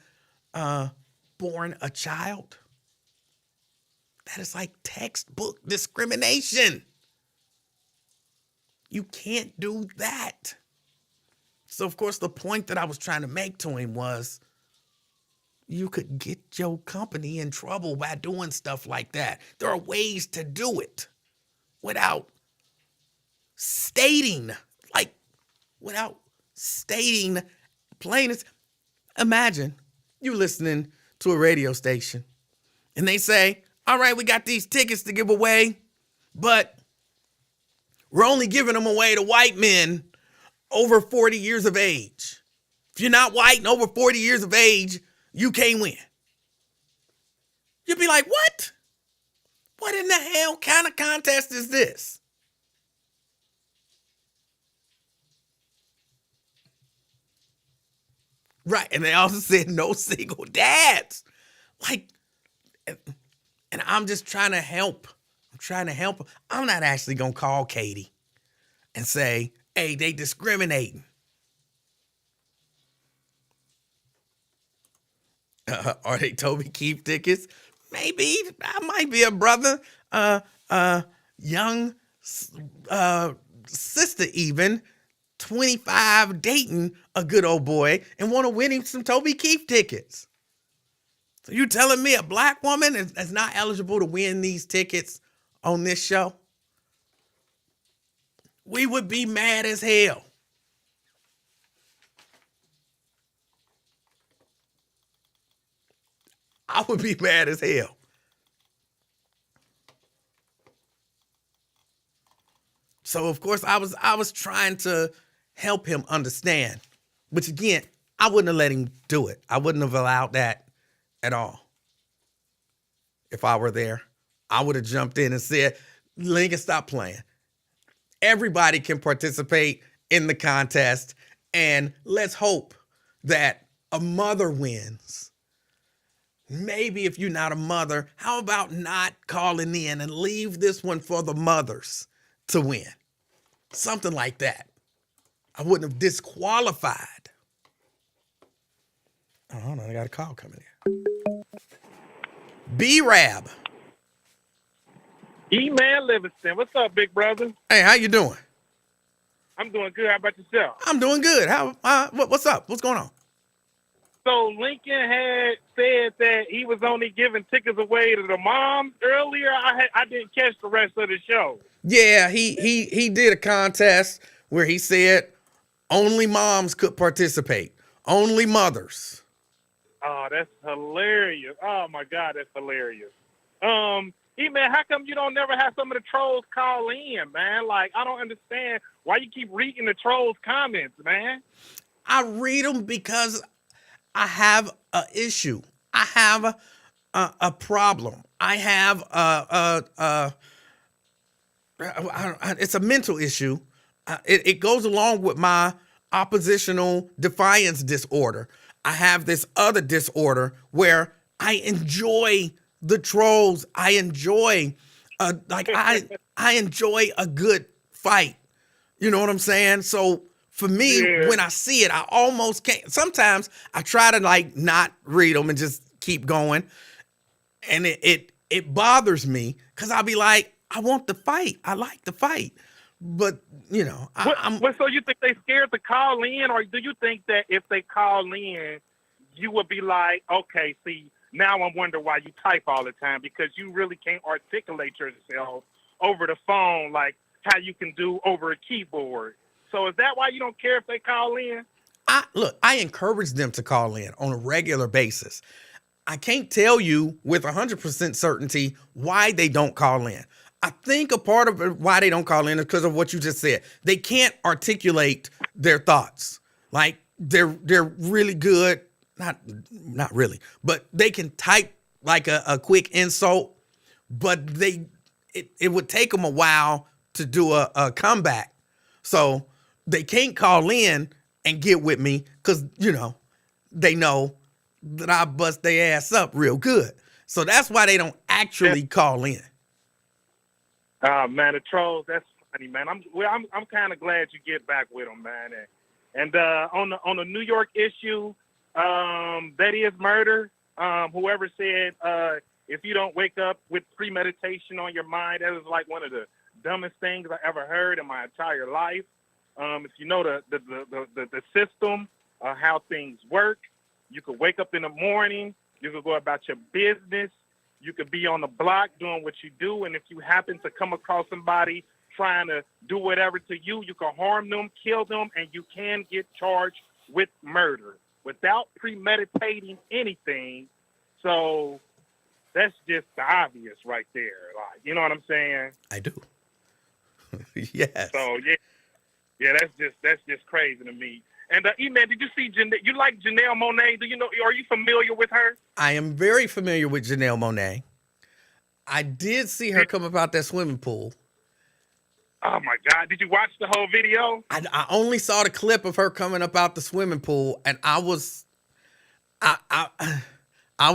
Speaker 1: born a child, that is like textbook discrimination. You can't do that. So, of course, the point that I was trying to make to him was you could get your company in trouble by doing stuff like that. There are ways to do it without stating plain as. Imagine you listening to a radio station and they say, all right, we got these tickets to give away, but we're only giving them away to white men over 40 years of age. If you're not white and over 40 years of age, you can't win. You'd be like, what? What in the hell kind of contest is this? Right, and they also said no single dads. And I'm just trying to help. I'm not actually going to call Katie and say, hey, they discriminating. Are they Toby Keith tickets? Maybe. I might be a brother, young sister even, 25, dating a good old boy and want to win him some Toby Keith tickets. So you telling me a black woman is not eligible to win these tickets on this show? We would be mad as hell. I would be mad as hell. So of course I was trying to help him understand, which again, I wouldn't have let him do it. I wouldn't have allowed that at all. If I were there, I would have jumped in and said, Lincoln, stop playing. Everybody can participate in the contest, and let's hope that a mother wins. Maybe if you're not a mother, how about not calling in and leave this one for the mothers to win? Something like that. I wouldn't have disqualified. Oh, hold on, I got a call coming in. B-Rab.
Speaker 2: Emanuel Livingston. What's up, big brother?
Speaker 1: Hey, how you doing?
Speaker 2: I'm doing good. How about yourself?
Speaker 1: I'm doing good. How? What's up? What's going on?
Speaker 2: So Lincoln had said that he was only giving tickets away to the moms earlier. I didn't catch the rest of the show.
Speaker 1: Yeah, he did a contest where he said only moms could participate, only mothers.
Speaker 2: Oh, that's hilarious. Oh my God, that's hilarious. Man, how come you don't never have some of the trolls call in, man? Like, I don't understand why you keep reading the trolls' comments, man.
Speaker 1: I read them because I have a issue. I have a problem. I have it's a mental issue. It goes along with my oppositional defiance disorder. I have this other disorder where I enjoy the trolls. I enjoy, I enjoy a good fight. You know what I'm saying? So for me,
Speaker 2: Yeah.
Speaker 1: when I see it, I almost can't. Sometimes I try to like not read them and just keep going, and it bothers me because I'll be like, I want the fight. I like the fight, but you know,
Speaker 2: So you think they scared to call in, or do you think that if they call in, you would be like, okay, see, now I wonder why you type all the time because you really can't articulate yourself over the phone like how you can do over a keyboard. So is that why you don't care if they call in?
Speaker 1: I encourage them to call in on a regular basis. I can't tell you with 100% certainty why they don't call in. I think a part of why they don't call in is because of what you just said. They can't articulate their thoughts. Like they're really good, not really, but they can type like a quick insult, but it would take them a while to do a comeback. So they can't call in and get with me because, you know, they know that I bust their ass up real good. So that's why they don't actually call in.
Speaker 2: Man, the trolls, that's funny, man. I'm kind of glad you get back with them, man. And on the New York issue, that is murder. Whoever said if you don't wake up with premeditation on your mind, that is like one of the dumbest things I ever heard in my entire life. If you know the system, how things work, you could wake up in the morning, you could go about your business, you could be on the block doing what you do, and if you happen to come across somebody trying to do whatever to you, you can harm them, kill them, and you can get charged with murder without premeditating anything. So that's just the obvious right there. Like, you know what I'm saying?
Speaker 1: I do. Yes.
Speaker 2: So yeah, that's just crazy to me. And E-Man, did you see you like Janelle Monáe? Are you familiar with her?
Speaker 1: I am very familiar with Janelle Monáe. I did see her come up out that swimming pool.
Speaker 2: Oh my God! Did you watch the whole video?
Speaker 1: I only saw the clip of her coming up out the swimming pool, and I was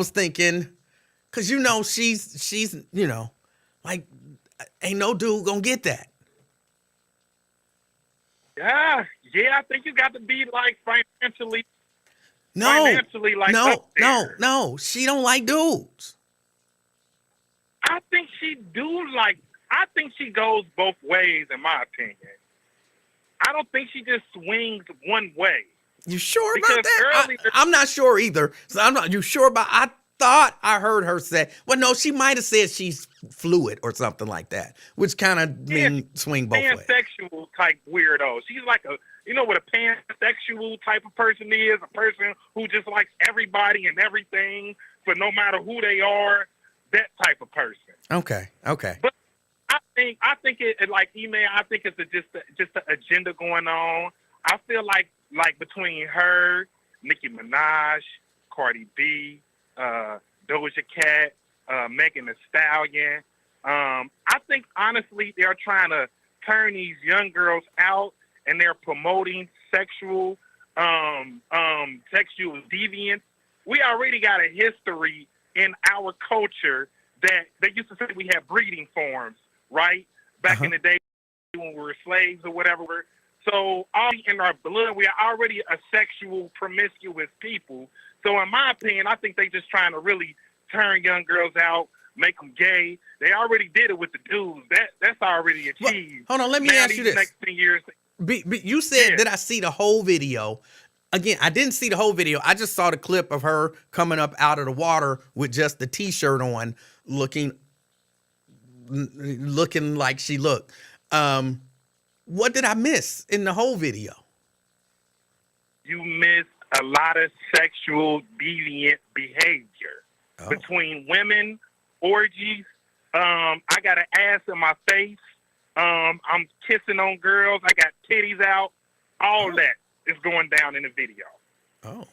Speaker 1: thinking, cause you know she's you know, like ain't no dude gonna get that.
Speaker 2: Yeah, I think you got to be like financially.
Speaker 1: No,
Speaker 2: like
Speaker 1: no. She don't like dudes.
Speaker 2: I think she I think she goes both ways, in my opinion. I don't think she just swings one way.
Speaker 1: You sure about that? I'm not sure either. So I'm not. You sure about? I thought I heard her say. Well, no, she might have said she's fluid or something like that, which kind of mean swing both ways.
Speaker 2: Pansexual type weirdo. She's like what a pansexual type of person is, a person who just likes everybody and everything for no matter who they are, that type of person.
Speaker 1: Okay.
Speaker 2: But I think it like email, I think it's just an agenda going on. I feel like between her, Nicki Minaj, Cardi B, Doja Cat, Megan Thee Stallion, I think honestly they're trying to turn these young girls out, and they're promoting sexual deviance. We already got a history in our culture that they used to say we had breeding forms, right? Back in the day when we were slaves or whatever. So all in our blood, we are already a sexual, promiscuous people. So in my opinion, I think they just trying to really turn young girls out, make them gay. They already did it with the dudes. That's already achieved.
Speaker 1: Hold on, let me
Speaker 2: Now,
Speaker 1: ask you
Speaker 2: these
Speaker 1: this.
Speaker 2: next 10 years,
Speaker 1: You said
Speaker 2: Yeah.
Speaker 1: that I see the whole video. Again, I didn't see the whole video. I just saw the clip of her coming up out of the water with just the t-shirt on, looking like she looked. What did I miss in the whole video?
Speaker 2: you missed a lot of sexual deviant behavior between women, orgies. I got an ass in my face. I'm kissing on girls. I got titties out. All that is going down in the video.
Speaker 1: Oh.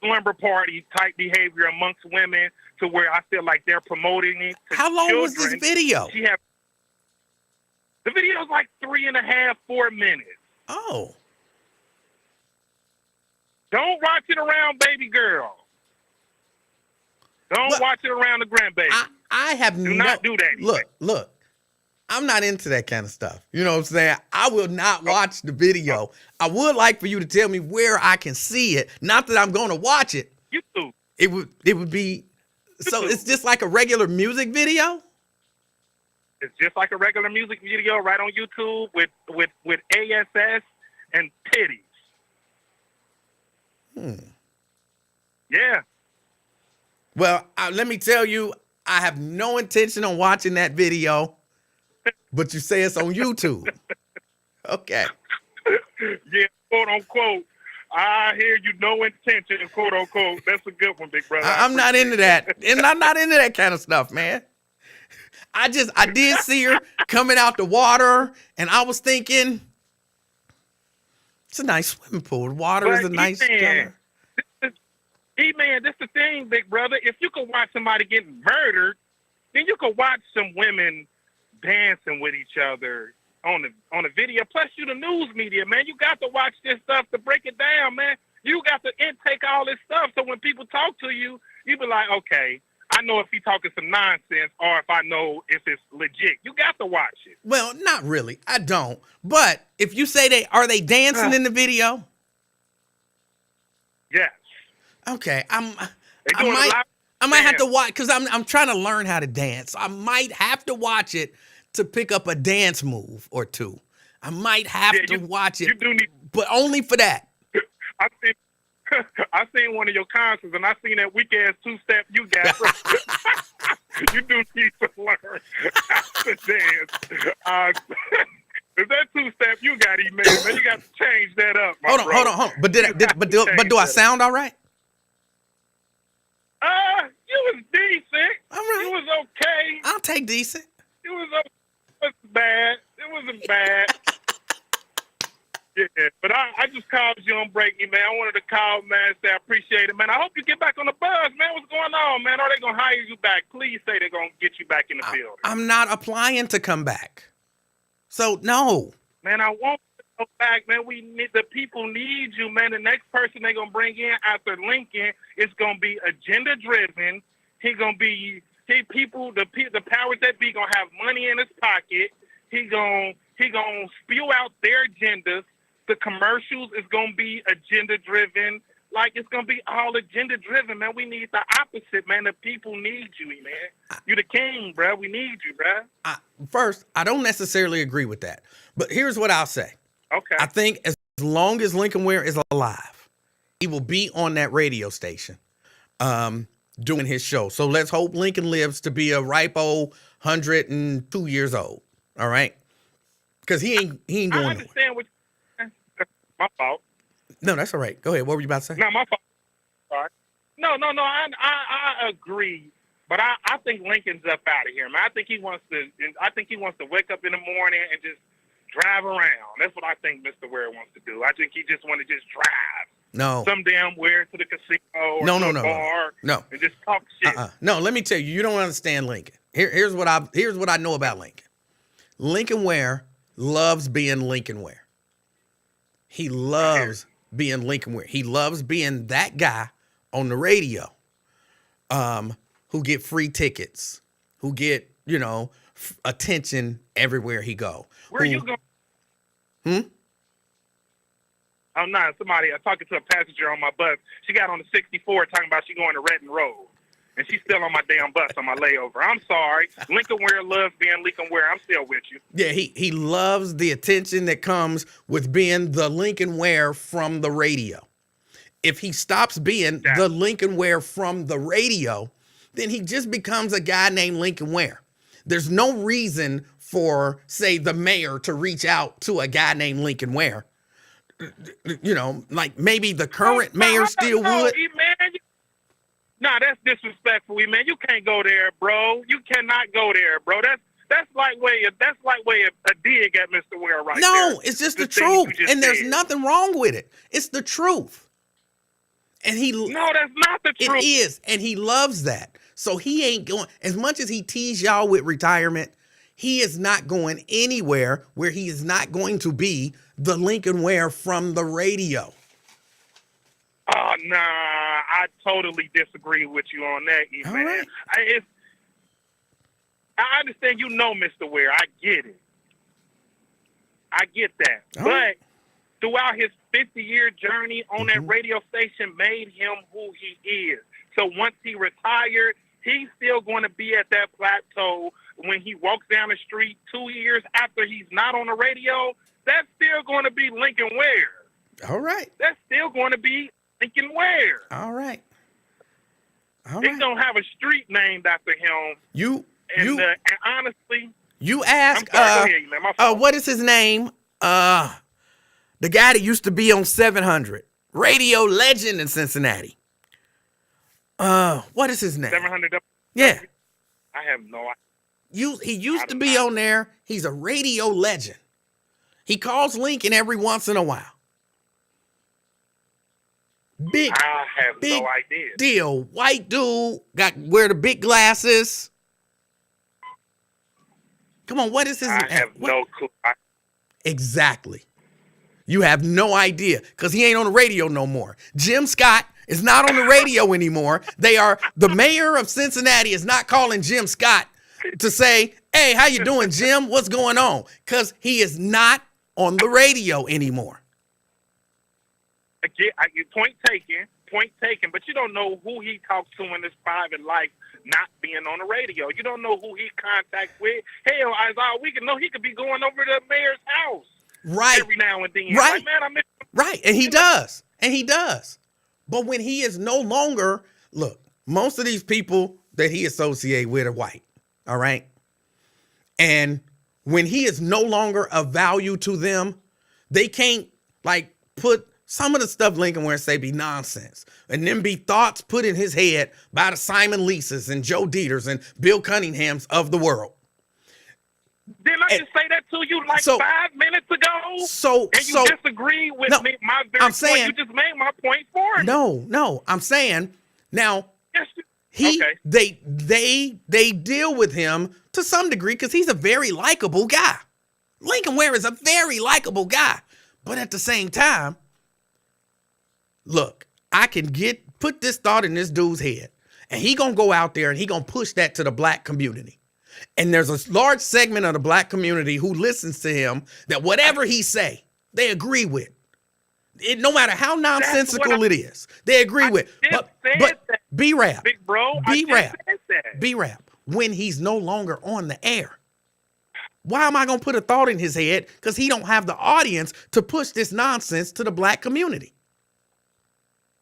Speaker 2: Slumber party type behavior amongst women to where I feel like they're promoting it to
Speaker 1: How long
Speaker 2: children.
Speaker 1: was this video?
Speaker 2: The video is like 3.5, 4 minutes.
Speaker 1: Oh.
Speaker 2: Don't watch it around baby girl. Don't watch it around the grandbaby.
Speaker 1: I have
Speaker 2: Do not do that.
Speaker 1: Look. I'm not into that kind of stuff. You know what I'm saying? I will not watch the video. I would like for you to tell me where I can see it. Not that I'm going to watch it.
Speaker 2: YouTube.
Speaker 1: It would be so it's just like a regular music video?
Speaker 2: It's just like a regular music video right on YouTube with ASS and titties. Yeah.
Speaker 1: Well, let me tell you, I have no intention on watching that video, but you say it's on YouTube. Okay.
Speaker 2: Yeah, quote unquote. I hear you, no intention, quote unquote. That's a good one, big brother.
Speaker 1: I'm not into that. And I'm not into that kind of stuff, man. I did see her coming out the water, and I was thinking, it's a nice swimming pool. The water is a nice color.
Speaker 2: E-Man, this the thing, big brother. If you could watch somebody getting murdered, then you could watch some women dancing with each other on the video. Plus, you the news media, man. You got to watch this stuff to break it down, man. You got to intake all this stuff, so when people talk to you, you be like, okay, I know if he talking some nonsense or if I know if it's legit. You got to watch it.
Speaker 1: Well, not really. I don't. But if you say are they dancing in the video?
Speaker 2: Yes.
Speaker 1: Okay, I
Speaker 2: might
Speaker 1: have to watch because I'm trying to learn how to dance. I might have to watch it to pick up a dance move or two. I might have to watch it,
Speaker 2: you do need,
Speaker 1: but only for that.
Speaker 2: I seen one of your concerts and I seen that weak ass 2-step you got. You do need to learn how to dance. If that 2-step you got, man, you got to change that up.
Speaker 1: Hold on. But do I sound all right?
Speaker 2: You was decent.
Speaker 1: All right.
Speaker 2: You was okay.
Speaker 1: I'll take decent.
Speaker 2: It wasn't bad. It wasn't bad. Yeah, but I just called you on break, man. I wanted to call, man, say I appreciate it, man. I hope you get back on the buzz, man. What's going on, man? Are they going to hire you back? Please say they're going to get you back in the field.
Speaker 1: I'm not applying to come back. So, no.
Speaker 2: Man, I want to go back, man. The people need you, man. The next person they're going to bring in after Lincoln is going to be agenda-driven. He's going to be, the powers that be going to have money in his pocket. He going to spew out their agendas. The commercials is going to be agenda-driven. Like, it's going to be all agenda-driven, man. We need the opposite, man. The people need you, man. You the king, bro. We need you, bro.
Speaker 1: First, I don't necessarily agree with that. But here's what I'll say.
Speaker 2: Okay.
Speaker 1: I think as long as Lincoln Ware is alive, he will be on that radio station doing his show. So let's hope Lincoln lives to be a ripe old 102 years old. All right? Because he ain't going nowhere.
Speaker 2: I understand what my fault.
Speaker 1: No, that's all right. Go ahead. What were you about to say?
Speaker 2: No, my fault. All right. No. I agree, but I think Lincoln's up out of here, man. I think he wants to wake up in the morning and just drive around. That's what I think Mr. Ware wants to do. I think he just want to just drive.
Speaker 1: No.
Speaker 2: Some damn where to the casino or to a bar.
Speaker 1: No.
Speaker 2: And just talk shit.
Speaker 1: No, let me tell you, you don't understand Lincoln. Here's what I know about Lincoln. Lincoln Ware loves being Lincoln Ware. He loves being Lincoln Ware. He loves being that guy on the radio who get free tickets, who get, attention everywhere he go.
Speaker 2: Where are you going? Oh, no, I'm talking to a passenger on my bus. She got on the 64 talking about she going to Redden Road. and she's still on my damn bus on my layover. I'm sorry. Lincoln Ware loves being Lincoln Ware. I'm still with you.
Speaker 1: Yeah, he loves the attention that comes with being the Lincoln Ware from the radio. If he stops being the Lincoln Ware from the radio, then he just becomes a guy named Lincoln Ware. There's no reason for, say, the mayor to reach out to a guy named Lincoln Ware. You know, like maybe the current mayor still would.
Speaker 2: Nah, that's disrespectful, man. You can't go there, bro. You cannot go there, bro. That's like way a dig at Mr. Ware right there.
Speaker 1: No, it's just the truth, and there's nothing wrong with it. It's the truth. And
Speaker 2: no, that's not the truth.
Speaker 1: It is, and he loves that. So he ain't going, as much as he teased y'all with retirement, he is not going anywhere where he is not going to be the Lincoln Ware from the radio.
Speaker 2: Oh, nah, I totally disagree with you on that, man.
Speaker 1: Right.
Speaker 2: I understand you know Mr. Ware. I get it. I get that. But throughout his 50-year journey on that radio station made him who he is. So once he retired, he's still going to be at that plateau. When he walks down the street 2 years after he's not on the radio, that's still going to be Lincoln Ware.
Speaker 1: All right.
Speaker 2: That's still going to be Lincoln Ware.
Speaker 1: All right.
Speaker 2: He's going to have a street named after him. And honestly,
Speaker 1: you ask, what is his name? The guy that used to be on 700, radio legend in Cincinnati. What is his name?
Speaker 2: 700.
Speaker 1: Yeah.
Speaker 2: I have no idea.
Speaker 1: He used to be on there. He's a radio legend. He calls Lincoln every once in a while.
Speaker 2: I have no idea.
Speaker 1: Deal. White dude, wear the big glasses. Come on, what is his name?
Speaker 2: I have no clue.
Speaker 1: Exactly. You have no idea because he ain't on the radio no more. Jim Scott is not on the radio anymore. The mayor of Cincinnati is not calling Jim Scott to say, hey, how you doing, Jim? What's going on? Because he is not on the radio anymore.
Speaker 2: Point taken, but you don't know who he talks to in his private life not being on the radio. You don't know who he contacts with. Hell, as all we can know, he could be going over to the mayor's house.
Speaker 1: Right.
Speaker 2: Every now and then.
Speaker 1: Right.
Speaker 2: Like, man, I miss him.
Speaker 1: Right. And he does. And he does. But when he is no longer, look, most of these people that he associates with are white. All right. And when he is no longer of value to them, they can't put some of the stuff Lincoln Ware say be nonsense. And then be thoughts put in his head by the Simon Leases and Joe Dieters and Bill Cunninghams of the world.
Speaker 2: Didn't I just say that to you 5 minutes ago? And you disagree with me? My very point. You just made my point for me.
Speaker 1: No. I'm saying now they deal with him to some degree because he's a very likable guy. Lincoln Ware is a very likable guy. But at the same time, look, I can put this thought in this dude's head, and he gonna go out there and he gonna push that to the black community. And there's a large segment of the black community who listens to him that whatever he say, they agree with. No matter how nonsensical it is, they agree with. But B-Rap,
Speaker 2: big bro,
Speaker 1: B-Rap, when he's no longer on the air, why am I gonna put a thought in his head? Because he don't have the audience to push this nonsense to the black community.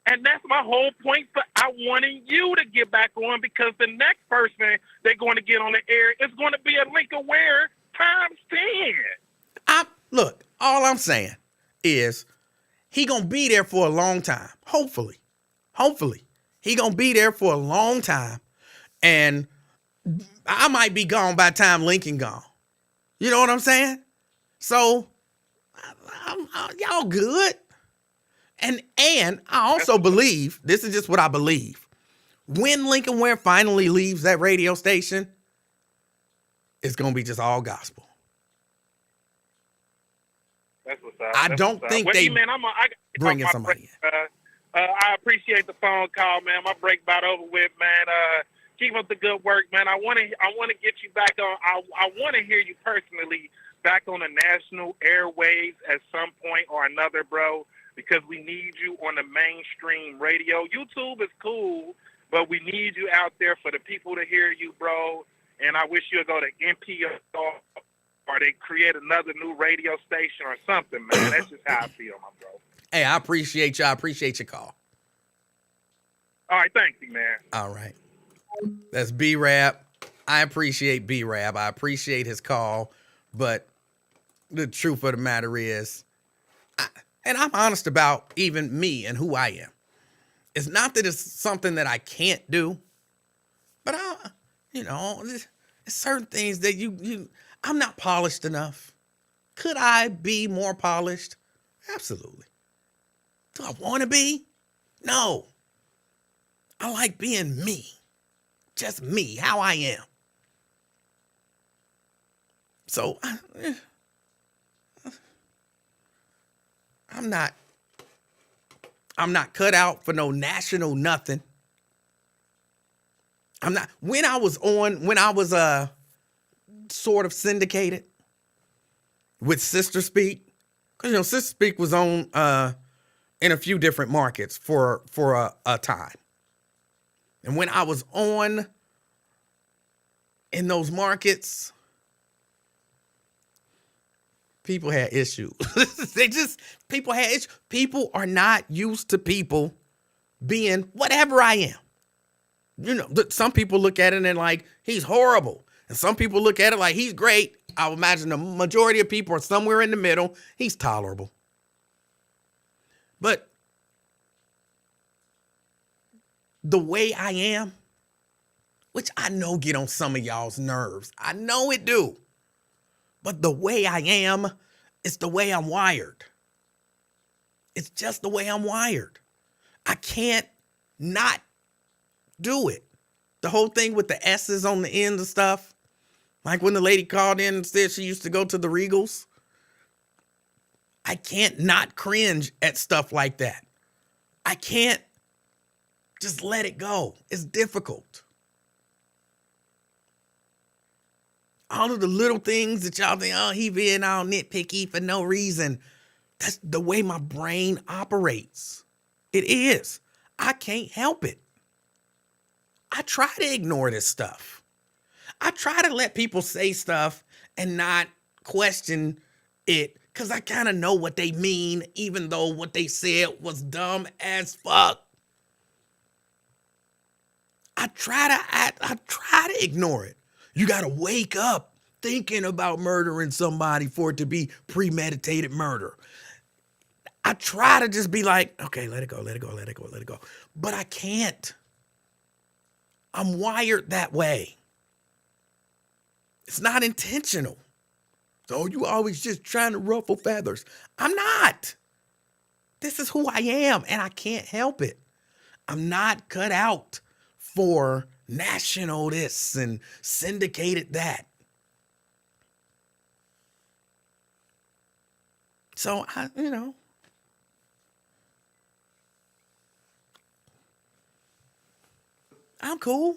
Speaker 2: And that's my whole point for I wanted you to get back on, because the next person they're going to get on the air is going to be a Lincoln Ware times 10.
Speaker 1: Look, all I'm saying is he going to be there for a long time. Hopefully. He going to be there for a long time. And I might be gone by the time Lincoln gone. You know what I'm saying? So y'all good. And I also believe, this is just what I believe, when Lincoln Ware finally leaves that radio station, it's going to be just all gospel.
Speaker 2: That's what's up.
Speaker 1: I don't think they bring in somebody.
Speaker 2: I appreciate the phone call, man. My break about over with, man. Keep up the good work, man. I want to get you back on. I want to hear you personally back on the national airwaves at some point or another, bro. Because we need you on the mainstream radio. YouTube is cool, but we need you out there for the people to hear you, bro. And I wish you'd go to NPR or they create another new radio station or something, man. That's just how I feel, my bro.
Speaker 1: Hey, I appreciate you. I appreciate your call.
Speaker 2: All right, thank you, man.
Speaker 1: All right. That's B-Rab. I appreciate B-Rab. I appreciate his call, but the truth of the matter is, and I'm honest about even me and who I am. It's not that it's something that I can't do, but there's certain things that I'm not polished enough. Could I be more polished? Absolutely. Do I want to be? No. I like being me. Just me, how I am. So, I'm not cut out for no national nothing. I'm not. When I was sort of syndicated with Sister Speak, because Sister Speak was on in a few different markets for a time. And when I was on in those markets, people had issues. People had issues. People are not used to people being whatever I am. Some people look at it and like, he's horrible. And some people look at it like, he's great. I would imagine the majority of people are somewhere in the middle. He's tolerable. But the way I am, which I know get on some of y'all's nerves. I know it do. But the way I am, it's the way I'm wired. It's just the way I'm wired. I can't not do it. The whole thing with the S's on the end of stuff, like when the lady called in and said she used to go to the Regals, I can't not cringe at stuff like that. I can't just let it go. It's difficult. All of the little things that y'all think, oh, he being all nitpicky for no reason. That's the way my brain operates. It is. I can't help it. I try to ignore this stuff. I try to let people say stuff and not question it because I kind of know what they mean, even though what they said was dumb as fuck. I try to ignore it. You got to wake up thinking about murdering somebody for it to be premeditated murder. I try to just be like, okay, let it go. But I can't. I'm wired that way. It's not intentional. So you always just trying to ruffle feathers. I'm not. This is who I am, and I can't help it. I'm not cut out for national this and syndicated that. So, I'm cool.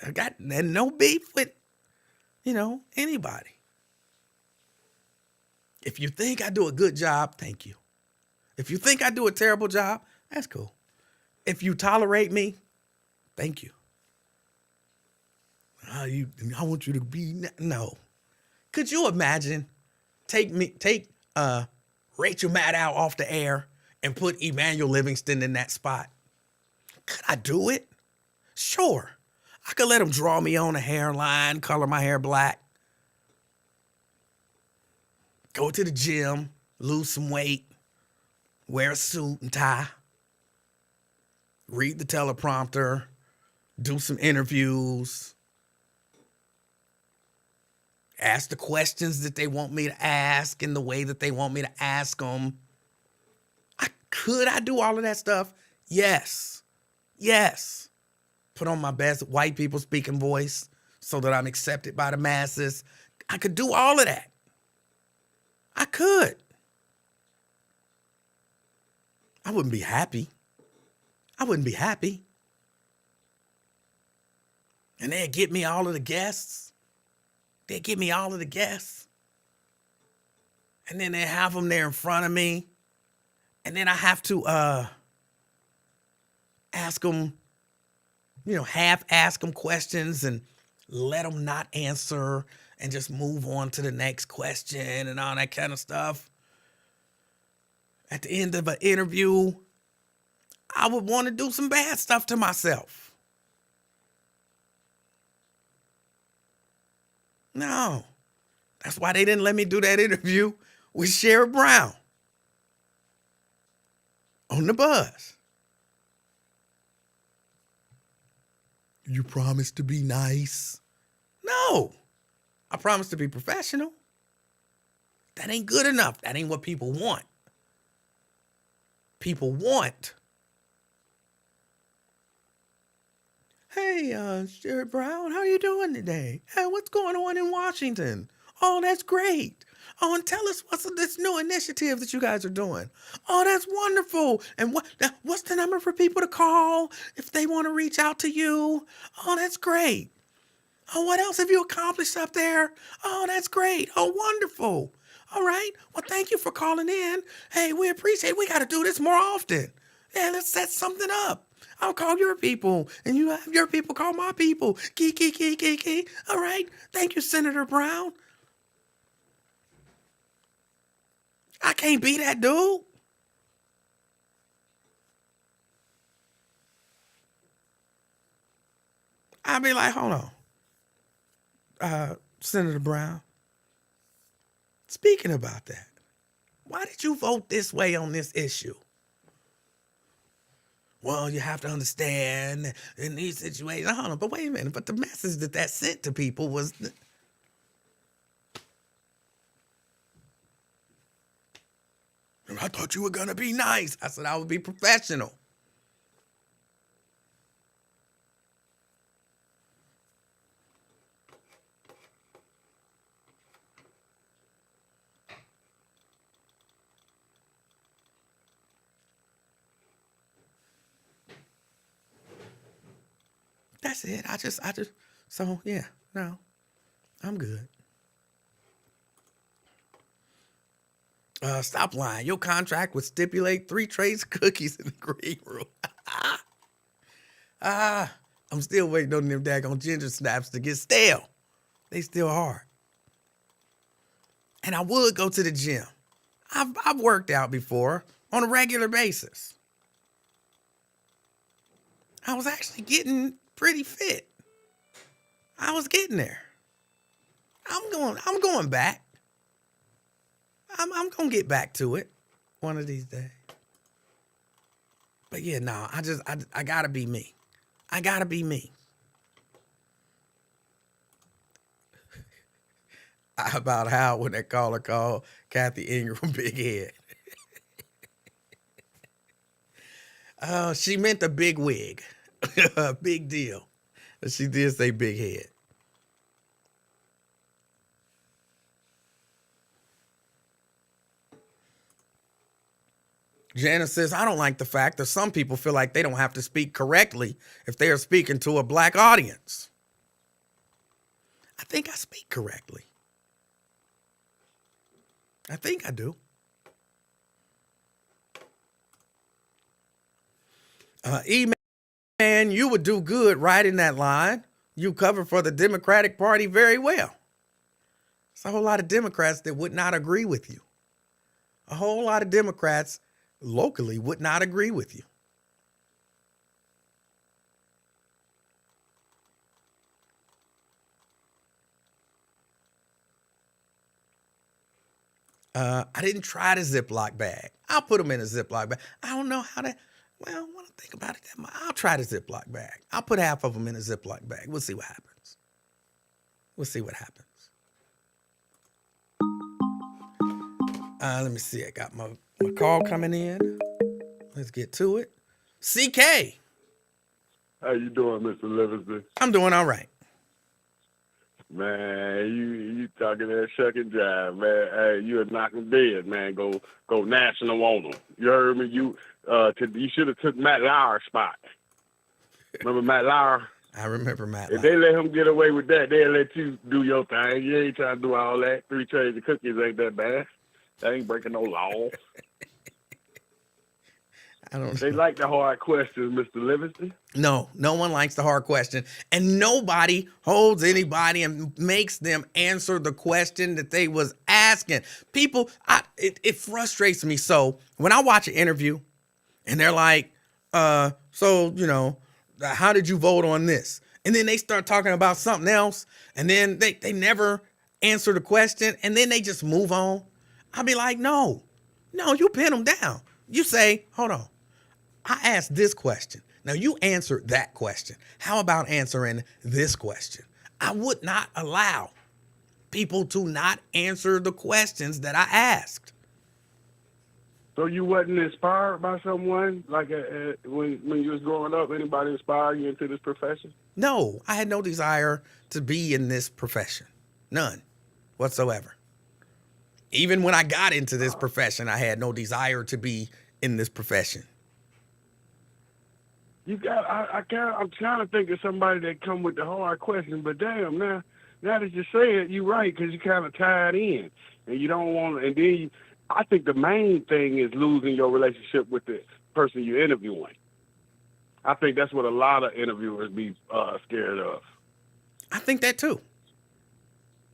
Speaker 1: I got no beef with, anybody. If you think I do a good job, thank you. If you think I do a terrible job, that's cool. If you tolerate me, thank you. I want you to be, no. Could you imagine, take Rachel Maddow off the air and put Emanuel Livingston in that spot? Could I do it? Sure. I could let him draw me on a hairline, color my hair black, go to the gym, lose some weight, wear a suit and tie, read the teleprompter, do some interviews, ask the questions that they want me to ask in the way that they want me to ask them. Could I do all of that stuff? Yes. Put on my best white people speaking voice so that I'm accepted by the masses. I could do all of that. I could. I wouldn't be happy. And they'd get me all of the guests. and then they have them there in front of me, and then I have to ask them, half ask them questions and let them not answer and just move on to the next question and all that kind of stuff. At the end of an interview, I would want to do some bad stuff to myself. No. That's why they didn't let me do that interview with Sherrod Brown on the bus. You promised to be nice. No. I promised to be professional. That ain't good enough. That ain't what people want. People want, hey, Sherrod Brown, how you doing today? Hey, what's going on in Washington? Oh, that's great. Oh, and tell us what's this new initiative that you guys are doing. Oh, that's wonderful. And what's the number for people to call if they want to reach out to you? Oh, that's great. Oh, what else have you accomplished up there? Oh, that's great. Oh, wonderful. All right. Well, thank you for calling in. Hey, we appreciate it. We got to do this more often. Yeah, let's set something up. I'll call your people, and you have your people call my people. Key. All right. Thank you, Senator Brown. I can't be that dude. I'll be like, hold on. Senator Brown, speaking about that, why did you vote this way on this issue? Well, you have to understand in these situations. Hold on, but wait a minute. But the message that sent to people was, I thought you were going to be nice. I said I would be professional. That's it. So yeah, no, I'm good. Stop lying. Your contract would stipulate 3 trays of cookies in the green room. I'm still waiting on them daggone ginger snaps to get stale. They still hard. And I would go to the gym. I've worked out before on a regular basis. I was actually getting pretty fit. I was getting there. I'm going back. I'm gonna get back to it one of these days. But yeah, no, I gotta be me. I gotta be me. About how when that caller called Kathy Ingram big head. She meant a big wig. Big deal. But she did say big head. Janice says, I don't like the fact that some people feel like they don't have to speak correctly if they are speaking to a black audience. I think I speak correctly. I think I do. E-Man, you would do good right in that line. You cover for the Democratic Party very well. There's a whole lot of Democrats that would not agree with you. A whole lot of Democrats locally would not agree with you. I didn't try the Ziploc bag. I'll put them in a Ziploc bag. I don't know how to, well, when I think about it, I'll try the Ziploc bag. I'll put half of them in a Ziploc bag. We'll see what happens. Let me see. I got my call coming in. Let's get to it. CK.
Speaker 3: How you doing, Mr. Livingston?
Speaker 1: I'm doing all right.
Speaker 3: Man, you talking that shuck and jive, man. Hey, you are knocking dead, man. Go national on them. You heard me? You should have took Matt Lauer's spot. Remember Matt Lauer?
Speaker 1: I remember Matt Lauer.
Speaker 3: If they let him get away with that, they'll let you do your thing. You ain't trying to do all that. 3 trays of cookies ain't that bad. That ain't breaking no law.
Speaker 1: I don't
Speaker 3: They
Speaker 1: know.
Speaker 3: like the hard questions, Mr. Livingston.
Speaker 1: No one likes the hard question. And nobody holds anybody and makes them answer the question that they was asking. People, it frustrates me. So when I watch an interview and they're like, so, how did you vote on this? And then they start talking about something else. And then they never answer the question. And then they just move on. I'll be like, no, you pin them down. You say, hold on. I asked this question. Now you answer that question. How about answering this question? I would not allow people to not answer the questions that I asked.
Speaker 3: So you wasn't inspired by someone like when you was growing up? Anybody inspired you into this profession?
Speaker 1: No, I had no desire to be in this profession. None whatsoever. Even when I got into this profession, I had no desire to be in this profession.
Speaker 3: You got. I'm trying to think of somebody that come with the hard question, but damn, now that you say it, you're right, because you kind of tied in, and you don't want. And then I think the main thing is losing your relationship with the person you're interviewing. I think that's what a lot of interviewers be scared of.
Speaker 1: I think that too.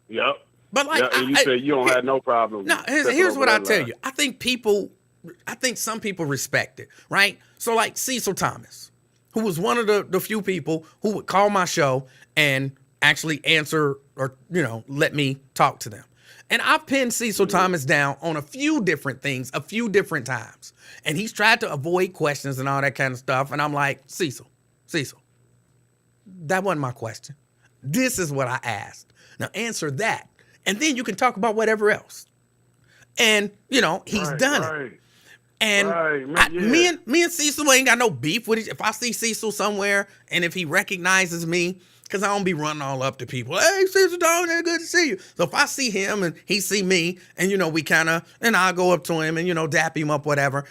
Speaker 3: Yep.
Speaker 1: But like,
Speaker 3: and you say you don't have no problem.
Speaker 1: No, here's what I tell you. I think some people respect it, right? So like Cecil Thomas, who was one of the few people who would call my show and actually answer or, let me talk to them. And I've pinned Cecil Thomas down on a few different things, a few different times. And he's tried to avoid questions and all that kind of stuff. And I'm like, Cecil, that wasn't my question. This is what I asked. Now answer that. And then you can talk about whatever else. And, he's done it. And me and Cecil ain't got no beef with it. If I see Cecil somewhere and if he recognizes me, because I don't be running all up to people, hey, Cecil, dog, good to see you. So if I see him and he see me and, we kind of, and I'll go up to him and, dap him up, whatever.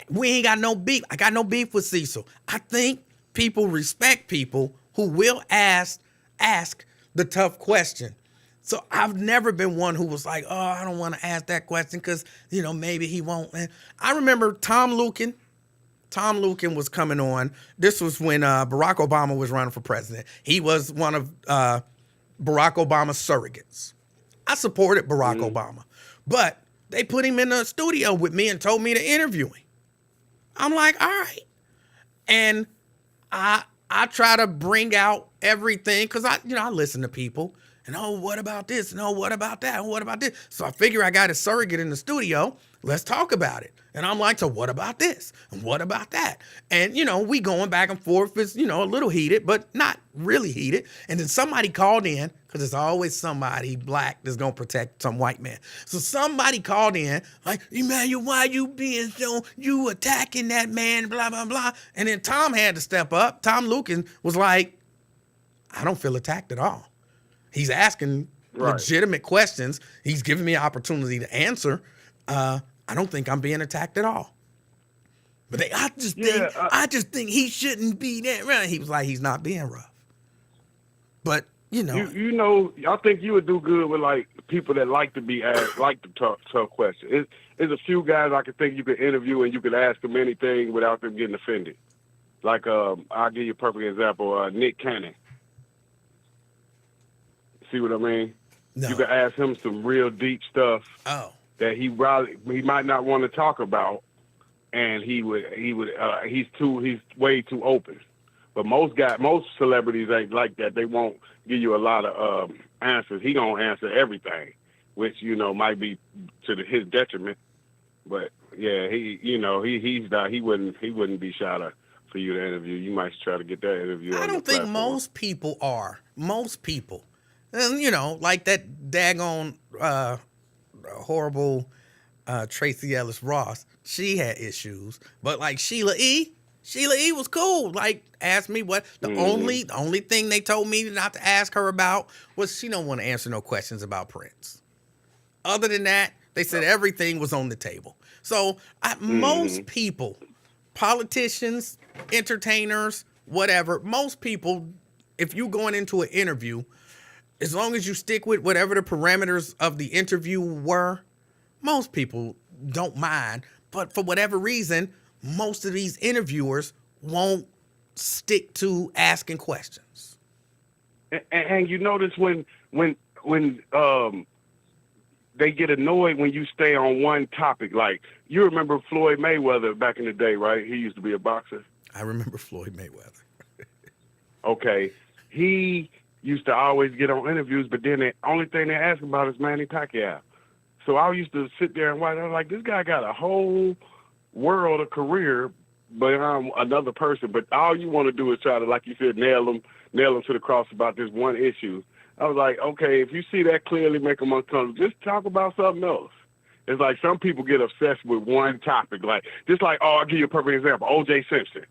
Speaker 1: We ain't got no beef. I got no beef with Cecil. I think people respect people who will ask the tough question. So I've never been one who was like, oh, I don't want to ask that question because, maybe he won't. And I remember Tom Lukin was coming on. This was when Barack Obama was running for president. He was one of Barack Obama's surrogates. I supported Barack Obama, but they put him in the studio with me and told me to interview him. I'm like, all right. And I try to bring out everything because I listen to people. And, what about this? And, what about that? And what about this? So I figure I got a surrogate in the studio. Let's talk about it. And I'm like, so what about this? And what about that? And, we going back and forth. It's, a little heated, but not really heated. And then somebody called in, because there's always somebody black that's going to protect some white man. So somebody called in, like, Emanuel, why you attacking that man, blah, blah, blah. And then Tom had to step up. Tom Lukin was like, I don't feel attacked at all. He's asking legitimate questions. He's giving me an opportunity to answer. I don't think I'm being attacked at all. But I just think he shouldn't be that rough. He was like, he's not being rough. But
Speaker 3: I think you would do good with like people that like to be asked, like to talk tough questions. There's a few guys I could think you could interview and you could ask them anything without them getting offended. Like I'll give you a perfect example. Nick Cannon. See what I mean? No. You could ask him some real deep stuff that he might not want to talk about, and he's way too open. But most celebrities ain't like that. They won't give you a lot of answers. He gonna answer everything, which might be to his detriment. But yeah, he wouldn't be shy for you to interview. You might try to get that interview.
Speaker 1: I don't think most people are. Most people. And, like that daggone horrible Tracy Ellis Ross, she had issues. But like Sheila E. was cool. Like, asked me what the only thing they told me not to ask her about was she don't want to answer no questions about Prince. Other than that, they said everything was on the table. So most people, politicians, entertainers, whatever, most people, if you going into an interview, as long as you stick with whatever the parameters of the interview were, most people don't mind, but for whatever reason, most of these interviewers won't stick to asking questions.
Speaker 3: And you notice when they get annoyed when you stay on one topic. Like, you remember Floyd Mayweather back in the day, right? He used to be a boxer.
Speaker 1: I remember Floyd Mayweather.
Speaker 3: Okay. He used to always get on interviews, but then the only thing they ask about is Manny Pacquiao. So I used to sit there and watch. I was like, this guy got a whole world of career, but I'm another person. But all you want to do is try to, like you said, nail him to the cross about this one issue. I was like, okay, if you see that clearly, make them uncomfortable. Just talk about something else. It's like some people get obsessed with one topic. Like, just like, I'll give you a perfect example, O.J. Simpson.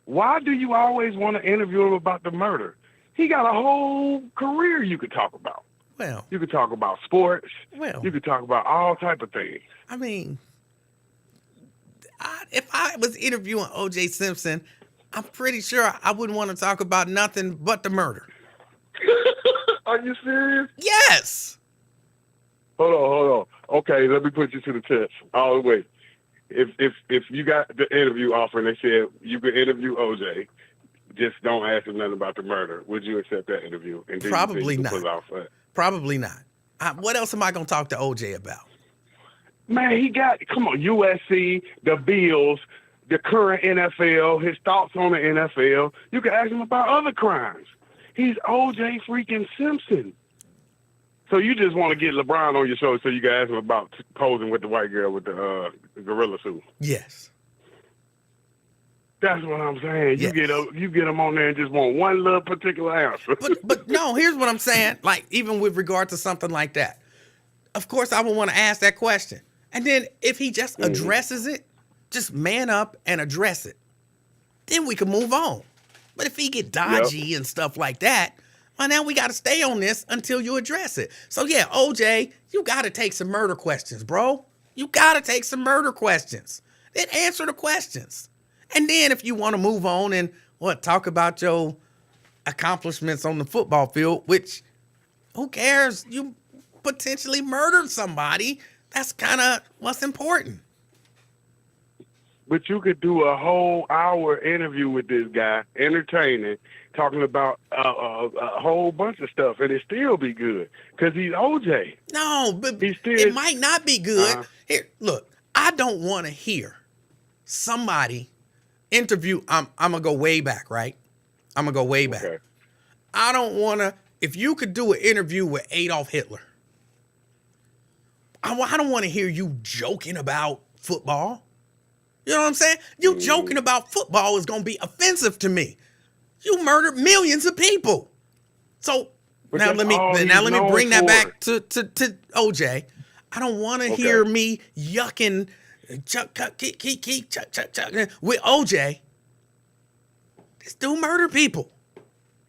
Speaker 3: Why do you always want to interview him about the murder? He got a whole career you could talk about.
Speaker 1: Well,
Speaker 3: you could talk about sports.
Speaker 1: Well,
Speaker 3: you could talk about all type of things.
Speaker 1: I mean, if I was interviewing O.J. Simpson, I'm pretty sure I wouldn't want to talk about nothing but the murder.
Speaker 3: Are you serious?
Speaker 1: Yes.
Speaker 3: Hold on. Okay, let me put you to the test all the way. If you got the interview offer and they said you could interview OJ, just don't ask him nothing about the murder, would you accept that interview? And
Speaker 1: Probably not.
Speaker 3: Pull it off that?
Speaker 1: Probably not. What else am I going to talk to OJ about?
Speaker 3: Man, come on, USC, the Bills, the current NFL, his thoughts on the NFL. You can ask him about other crimes. He's O.J. freaking Simpson. So you just want to get LeBron on your show so you can ask him about posing with the white girl with the gorilla suit.
Speaker 1: Yes.
Speaker 3: That's what I'm saying.
Speaker 1: Yes.
Speaker 3: You get him on there and just want one little particular answer.
Speaker 1: But no, here's what I'm saying. Like, even with regard to something like that, of course I would want to ask that question. And then if he just addresses it, just man up and address it. Then we can move on. But if he get dodgy and stuff like that, well, now we got to stay on this until you address it. So, yeah, OJ, you got to take some murder questions, bro. You got to take some murder questions. Then answer the questions. And then if you want to move on and, talk about your accomplishments on the football field, which, who cares? You potentially murdered somebody. That's kind of what's important.
Speaker 3: But you could do a whole hour interview with this guy, entertaining, talking about a whole bunch of stuff, and it still be good because he's OJ.
Speaker 1: No, but it might not be good. Here, look, I don't want to hear somebody interview. I'm gonna go way back, right? I'm gonna go way back.
Speaker 3: Okay.
Speaker 1: I don't want to. If you could do an interview with Adolf Hitler, I don't want to hear you joking about football. You know what I'm saying? You joking about football is going to be offensive to me. You murdered millions of people. So now let me bring that back to OJ. I don't want to hear me yucking chuck with OJ. This dude murdered people.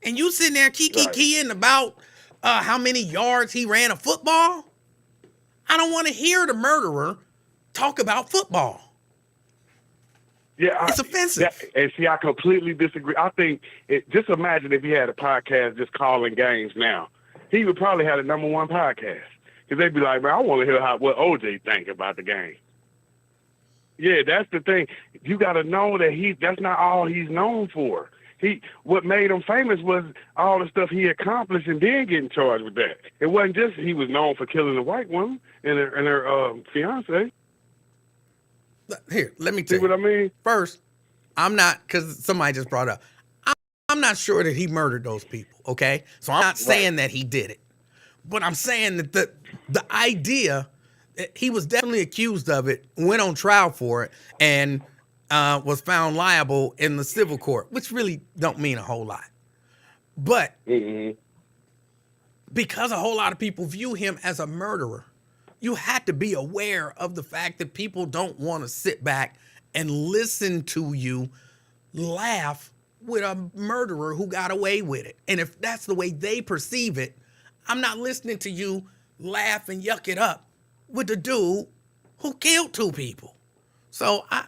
Speaker 1: And you sitting there keying about how many yards he ran a football. I don't want to hear the murderer talk about football.
Speaker 3: Yeah,
Speaker 1: it's offensive.
Speaker 3: And see, I completely disagree. I think just imagine if he had a podcast just calling games now. He would probably have the #1 podcast. Because they'd be like, man, I want to hear what OJ think about the game. Yeah, that's the thing. You got to know that that's not all he's known for. What made him famous was all the stuff he accomplished and then getting charged with that. It wasn't just he was known for killing a white woman and her fiance.
Speaker 1: Here, let me tell you.
Speaker 3: See what I mean?
Speaker 1: First, I'm not, because somebody just brought up, I'm not sure that he murdered those people, okay? So I'm not saying that he did it. But I'm saying that the idea, he was definitely accused of it, went on trial for it, and was found liable in the civil court, which really don't mean a whole lot. But because a whole lot of people view him as a murderer, you had to be aware of the fact that people don't want to sit back and listen to you laugh with a murderer who got away with it. And if that's the way they perceive it, I'm not listening to you laugh and yuck it up with the dude who killed 2 people. So I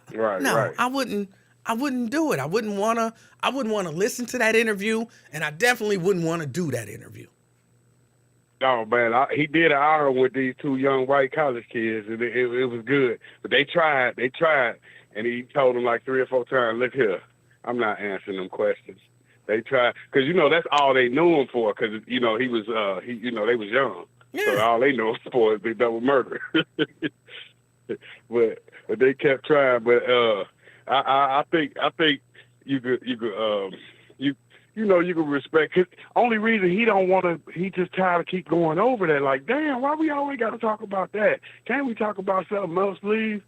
Speaker 1: wouldn't do it. I wouldn't want to listen to that interview, and I definitely wouldn't want to do that interview.
Speaker 3: Oh man, he did an hour with these two young white college kids, and it was good. But they tried, and he told them like 3 or 4 times, "Look here, I'm not answering them questions." They tried because that's all they knew him for. Because he was they was young, so
Speaker 1: Yeah.
Speaker 3: all they know him for is the double murder. but they kept trying. But I think you could you can respect. Cause only reason he don't want to, he just tired of keep going over that. Like, damn, why we always got to talk about that? Can't we talk about something else, please?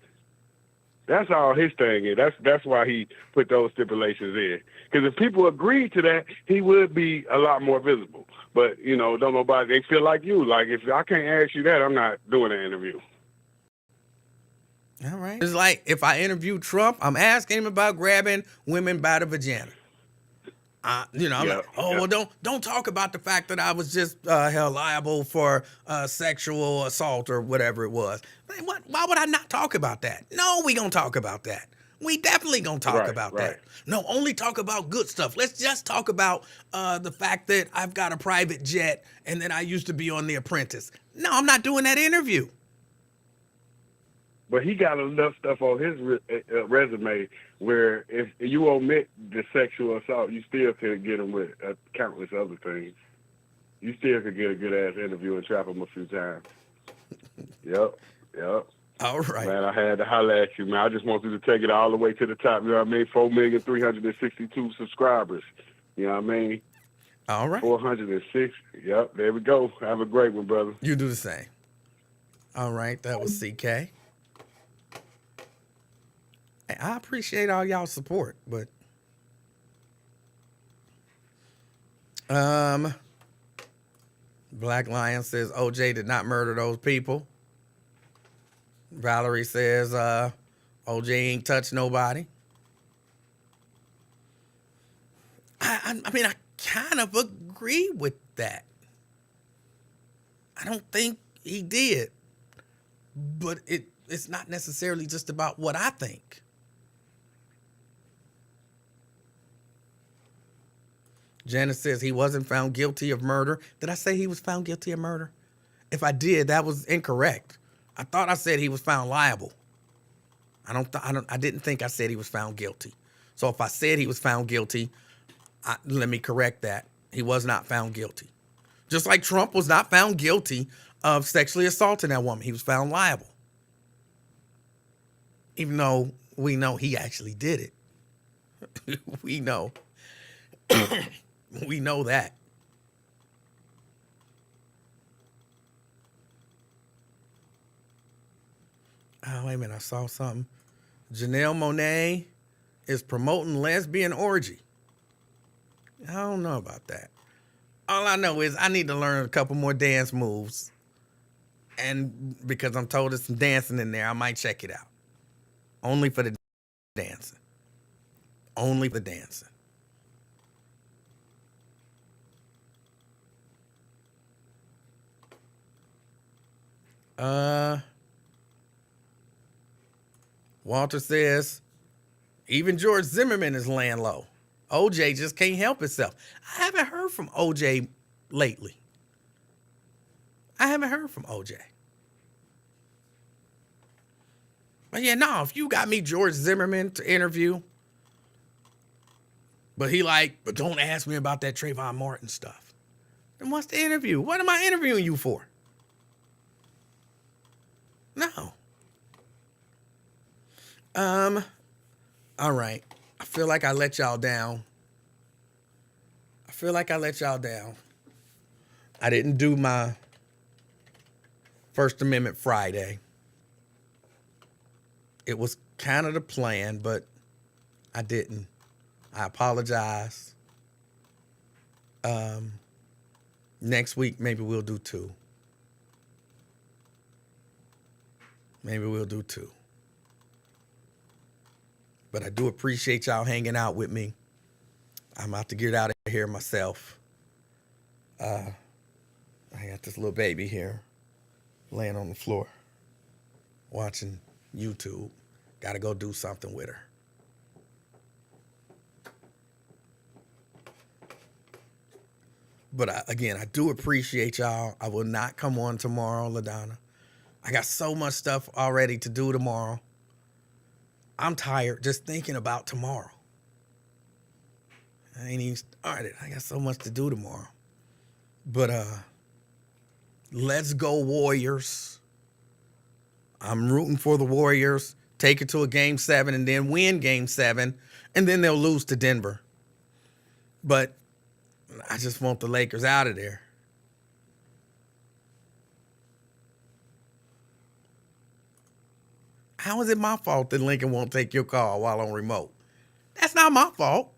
Speaker 3: That's all his thing is. That's why he put those stipulations in. Because if people agreed to that, he would be a lot more visible. But don't nobody. They feel like you. Like, if I can't ask you that, I'm not doing an interview.
Speaker 1: All right. It's like if I interview Trump, I'm asking him about grabbing women by the vagina. I'm like, well, don't talk about the fact that I was just held liable for sexual assault or whatever it was. Like, why would I not talk about that? No, we gonna talk about that. We definitely gonna talk about that. No, only talk about good stuff. Let's just talk about the fact that I've got a private jet and that I used to be on The Apprentice. No, I'm not doing that interview.
Speaker 3: But he got enough stuff on his resume where if you omit the sexual assault, you still could get him with countless other things. You still could get a good-ass interview and trap him a few times. Yep.
Speaker 1: All right.
Speaker 3: Man, I had to holler at you, man. I just want you to take it all the way to the top. You know what I mean? 4,362 subscribers. You know what I mean?
Speaker 1: All right.
Speaker 3: 406. Yep, there we go. Have a great one, brother.
Speaker 1: You do the same. All right, that was CK. I appreciate all y'all support, but Black Lion says OJ did not murder those people. Valerie says OJ ain't touched nobody. I mean, I kind of agree with that. I don't think he did, but it's not necessarily just about what I think. Janice says he wasn't found guilty of murder. Did I say he was found guilty of murder? If I did, that was incorrect. I thought I said he was found liable. I didn't think I said he was found guilty. So if I said he was found guilty, let me correct that. He was not found guilty. Just like Trump was not found guilty of sexually assaulting that woman. He was found liable. Even though we know he actually did it. We know. We know that. Oh, wait a minute. I saw something. Janelle Monáe is promoting lesbian orgy. I don't know about that. All I know is I need to learn a couple more dance moves. And because I'm told there's some dancing in there, I might check it out. Only for the dancing. Only for the dancing. Walter says, even George Zimmerman is laying low. OJ just can't help himself. I haven't heard from OJ lately. But yeah, no, if you got me George Zimmerman to interview, but but don't ask me about that Trayvon Martin stuff. Then what's the interview? What am I interviewing you for? No. All right. I feel like I let y'all down. I didn't do my First Amendment Friday. It was kind of the plan, but I didn't. I apologize. Next week, maybe we'll do 2. But I do appreciate y'all hanging out with me. I'm about to get out of here myself. I got this little baby here laying on the floor watching YouTube. Got to go do something with her. But again, I do appreciate y'all. I will not come on tomorrow, LaDonna. I got so much stuff already to do tomorrow. I'm tired just thinking about tomorrow. I ain't even started. I got so much to do tomorrow. But let's go Warriors. I'm rooting for the Warriors. Take it to a game 7 and then win game 7. And then they'll lose to Denver. But I just want the Lakers out of there. How is it my fault that Lincoln won't take your call while on remote? That's not my fault.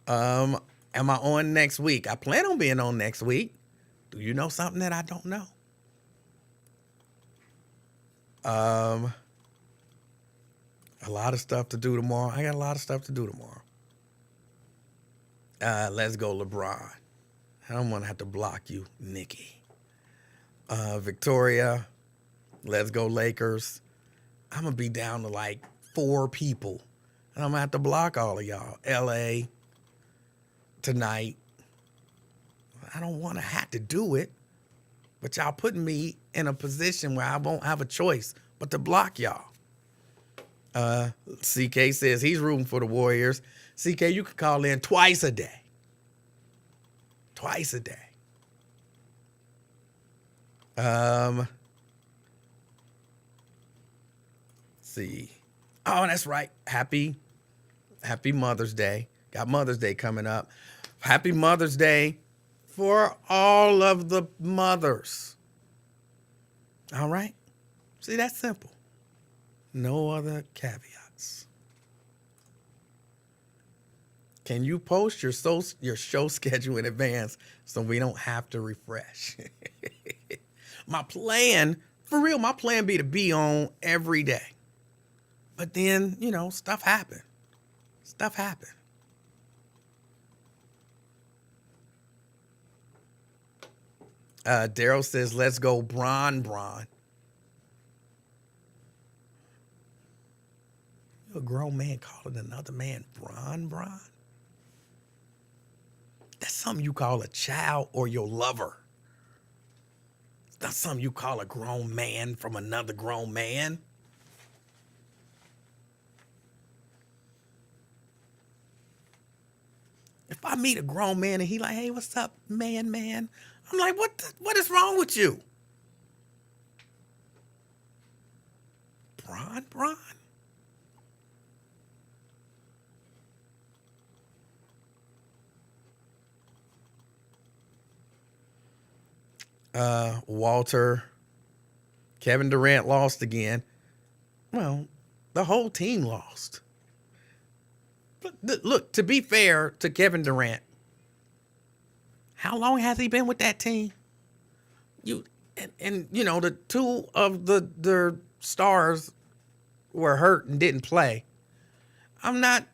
Speaker 1: Am I on next week? I plan on being on next week. Do you know something that I don't know? A lot of stuff to do tomorrow. I got a lot of stuff to do tomorrow. Let's go, LeBron. I don't want to have to block you, Nikki. Victoria, let's go, Lakers. I'm going to be down to like 4 people. And I'm going to have to block all of y'all. LA, tonight. I don't want to have to do it. But y'all putting me in a position where I won't have a choice but to block y'all. CK says he's rooting for the Warriors. CK, you can call in twice a day. Twice a day. Let's see. Oh, that's right. Happy Mother's Day. Got Mother's Day coming up. Happy Mother's Day for all of the mothers. All right? See, that's simple. No other caveats. Can you post your show schedule in advance so we don't have to refresh? My plan be to be on every day. But then, stuff happened. Daryl says, let's go Bron. A grown man calling another man Bron? That's something you call a child or your lover. It's not something you call a grown man from another grown man. If I meet a grown man and he like, hey, what's up, man? I'm like, what is wrong with you? Bron? Walter, Kevin Durant lost again. Well, the whole team lost. Look, to be fair to Kevin Durant, how long has he been with that team? The 2 of their stars were hurt and didn't play. I'm not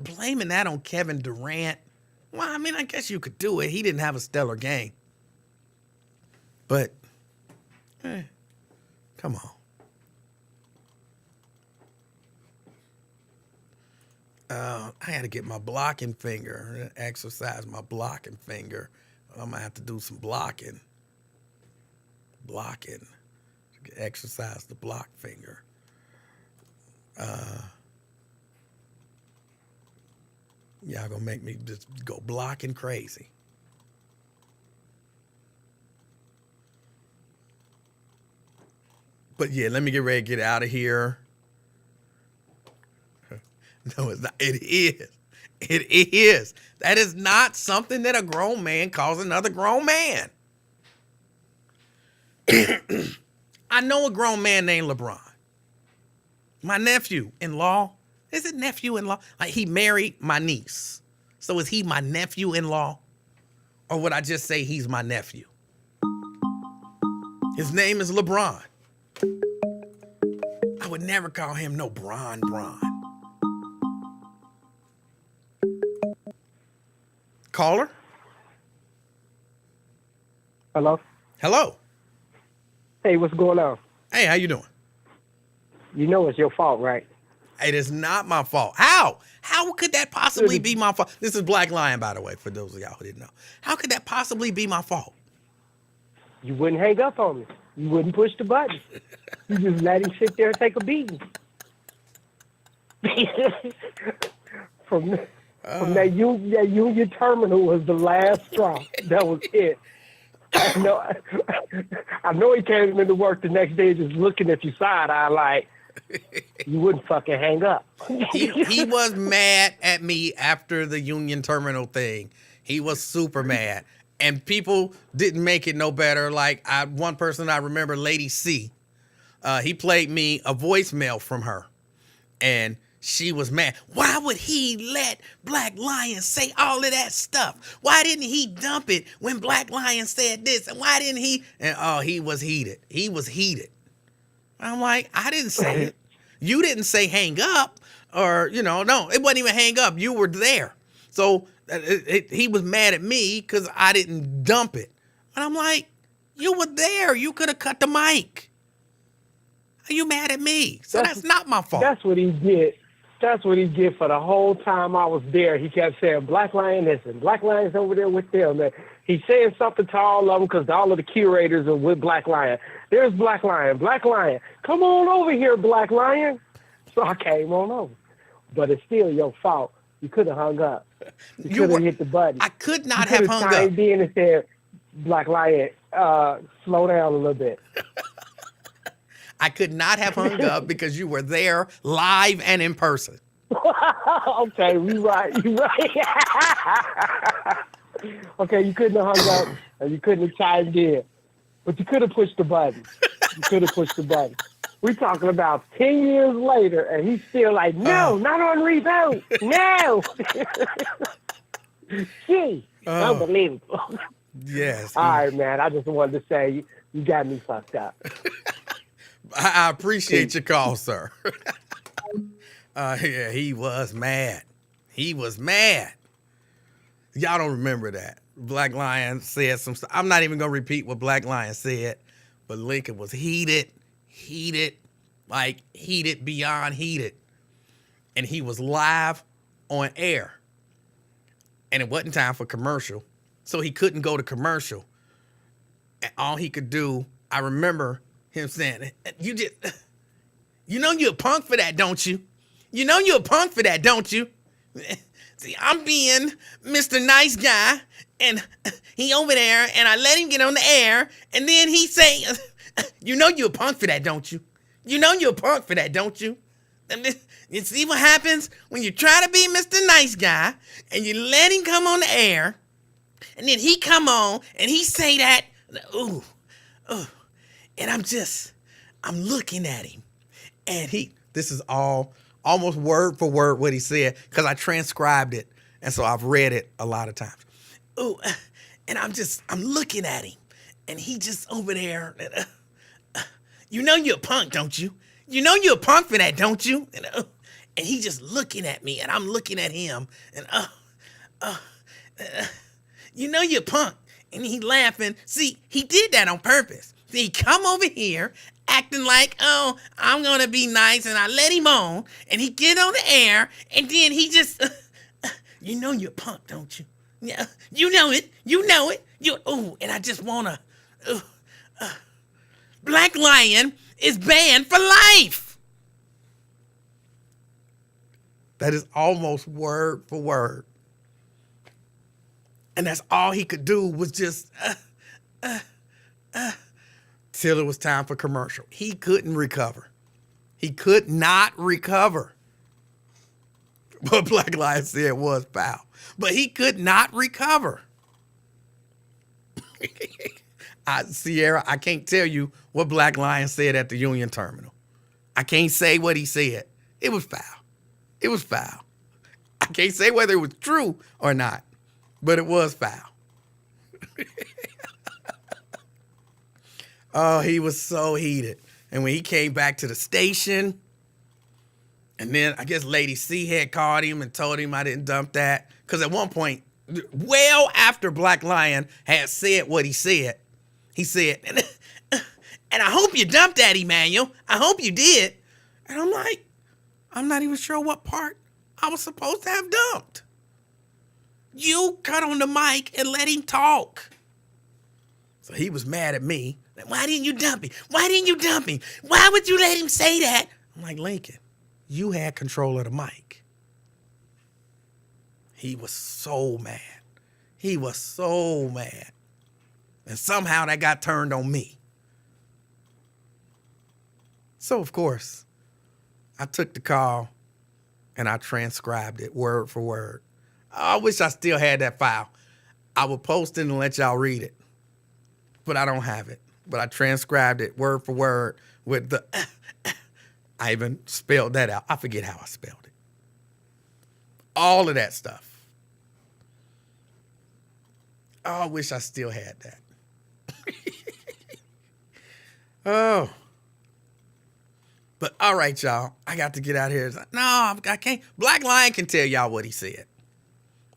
Speaker 1: blaming that on Kevin Durant. Well, I mean, I guess you could do it. He didn't have a stellar game. But, come on. I got to get my blocking finger, exercise my blocking finger. I'm going to have to do some blocking. Exercise the block finger. Y'all going to make me just go blocking crazy. But yeah, let me get ready to get out of here. No, it's not. It is. It is. That is not something that a grown man calls another grown man. I know a grown man named LeBron. My nephew-in-law. Is it nephew-in-law? Like, he married my niece. So is he my nephew-in-law? Or would I just say he's my nephew? His name is LeBron. I would never call him no Bron. Caller?
Speaker 4: Hello?
Speaker 1: Hello.
Speaker 4: Hey, what's going on?
Speaker 1: Hey, how you doing?
Speaker 4: You know it's your fault, right?
Speaker 1: It is not my fault. How? How could that possibly be my fault? This is Black Lion, by the way, for those of y'all who didn't know. How could that possibly be my fault?
Speaker 4: You wouldn't hang up on me. You wouldn't push the button. You just let him sit there and take a beating. from that Union Terminal was the last straw. That was it. I know he came into work the next day just looking at you side eye like you wouldn't fucking hang up.
Speaker 1: He was mad at me after the Union Terminal thing. He was super mad. And people didn't make it no better. Like one person I remember, Lady C, he played me a voicemail from her. And she was mad. Why would he let Black Lion say all of that stuff? Why didn't he dump it when Black Lion said this? And why didn't he? And he was heated. He was heated. I'm like, I didn't say it. You didn't say hang up or, no, it wasn't even hang up. You were there. So he was mad at me because I didn't dump it. And I'm like, you were there. You could have cut the mic. Are you mad at me? So that's not my fault.
Speaker 4: That's what he did. That's what he did for the whole time I was there. He kept saying, Black Lion this and Black Lion's over there with them. And he's saying something to all of them because all of the curators are with Black Lion. There's Black Lion. Black Lion. Come on over here, Black Lion. So I came on over. But it's still your fault. You could have hung up. You could have hit the button.
Speaker 1: I could not have hung up.
Speaker 4: You could have and said, Black Lion, slow down a little bit.
Speaker 1: I could not have hung up because you were there live and in person.
Speaker 4: Okay, you right. Okay, you couldn't have hung up and you couldn't have chimed in. But you could have pushed the button. We're talking about 10 years later and he's still like, no, not on reboot. No. Gee, unbelievable.
Speaker 1: Yes.
Speaker 4: All right, man. I just wanted to say you got me fucked up.
Speaker 1: I appreciate your call, sir. Yeah, he was mad. He was mad. Y'all don't remember that. Black Lion said some stuff. I'm not even going to repeat what Black Lion said, but Lincoln was heated beyond heated. And he was live on air. And it wasn't time for commercial, so he couldn't go to commercial. And all he could do, I remember him saying, you know you're a punk for that, don't you? You know you're a punk for that, don't you? See, I'm being Mr. Nice Guy, and he over there, and I let him get on the air, and then he say, you know you're a punk for that, don't you? You know you're a punk for that, don't you? And you see what happens when you try to be Mr. Nice Guy, and you let him come on the air, and then he come on, and he say that, ooh, and I'm looking at him, and this is all almost word for word what he said, because I transcribed it, and so I've read it a lot of times. Ooh, and I'm looking at him, and he just over there, you know you're a punk, don't you? You know you're a punk for that, don't you? And he just looking at me, and I'm looking at him, and you know you're a punk. And he laughing. See, he did that on purpose. See, he come over here acting like, oh, I'm going to be nice, and I let him on, and he get on the air, and then he just, you know you're a punk, don't you? Yeah, you know it. And I just want to, Black Lion is banned for life. That is almost word for word. And that's all he could do was just, till it was time for commercial. He couldn't recover. He could not recover. What Black Lion said was foul. But he could not recover. Sierra, I can't tell you what Black Lion said at the Union Terminal. I can't say what he said. It was foul. It was foul. I can't say whether it was true or not, but it was foul. Oh, he was so heated. And when he came back to the station, and then I guess Lady C had called him and told him I didn't dump that. Because at one point, well after Black Lion had said what he said, and I hope you dumped that, Emanuel. I hope you did. And I'm like, I'm not even sure what part I was supposed to have dumped. You cut on the mic and let him talk. So he was mad at me. Why didn't you dump him? Why didn't you dump him? Why would you let him say that? I'm like, Lincoln, you had control of the mic. He was so mad. He was so mad. And somehow that got turned on me. So, of course, I took the call and I transcribed it word for word. I wish I still had that file. I would post it and let y'all read it. But I don't have it. But I transcribed it word for word with the... I even spelled that out. I forget how I spelled it. All of that stuff. Oh, I wish I still had that. Oh. But all right, y'all. I got to get out here. No, I can't. Black Lion can tell y'all what he said.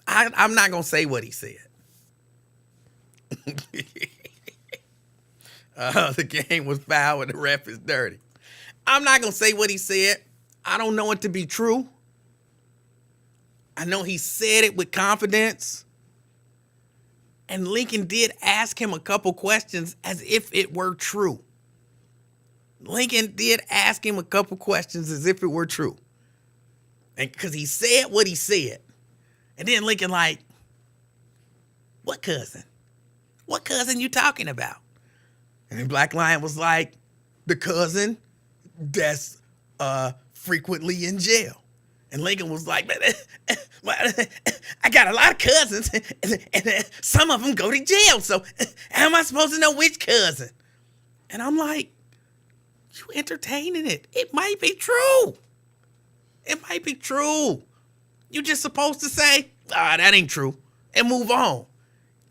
Speaker 1: I'm not going to say what he said. The game was foul and the ref is dirty. I'm not going to say what he said. I don't know it to be true. I know he said it with confidence. And Lincoln did ask him a couple questions as if it were true. Lincoln did ask him a couple questions as if it were true. And because he said what he said. And then Lincoln like, what cousin? What cousin you talking about? And then Black Lion was like, the cousin that's frequently in jail. And Lincoln was like, I got a lot of cousins, and some of them go to jail, so how am I supposed to know which cousin? And I'm like, you entertaining it. It might be true. It might be true. You just supposed to say, that ain't true, and move on.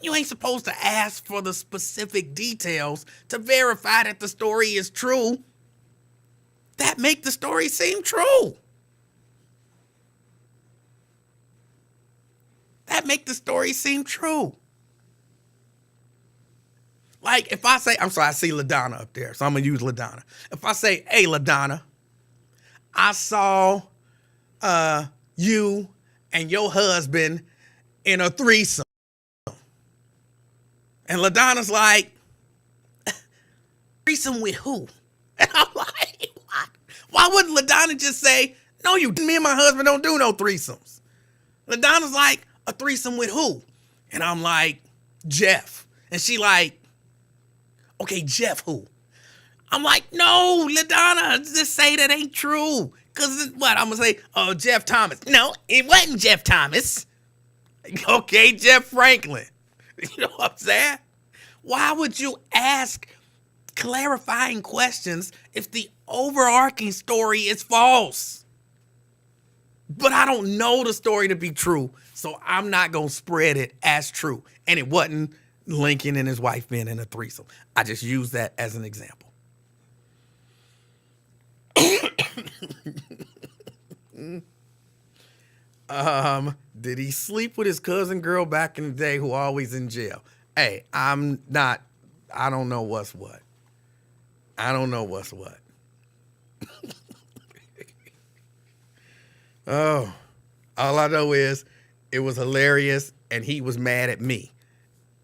Speaker 1: You ain't supposed to ask for the specific details to verify that the story is true. That make the story seem true. That make the story seem true. Like if I say, I'm sorry, I see LaDonna up there, so I'm going to use LaDonna. If I say, hey, LaDonna, I saw you and your husband in a threesome. And LaDonna's like, threesome with who? And I'm like, what? Why wouldn't LaDonna just say, no, me and my husband don't do no threesomes? LaDonna's like, a threesome with who? And I'm like, Jeff. And she like, okay, Jeff who? I'm like, no, LaDonna, just say that ain't true. Because what? I'm going to say, oh, Jeff Thomas. No, it wasn't Jeff Thomas. Okay, Jeff Franklin. You know what I'm saying? Why would you ask clarifying questions if the overarching story is false? But I don't know the story to be true, so I'm not going to spread it as true. And it wasn't Lincoln and his wife being in a threesome. I just use that as an example. Did he sleep with his cousin girl back in the day who always in jail? Hey, I don't know what's what. I don't know what's what. Oh, all I know is it was hilarious and he was mad at me.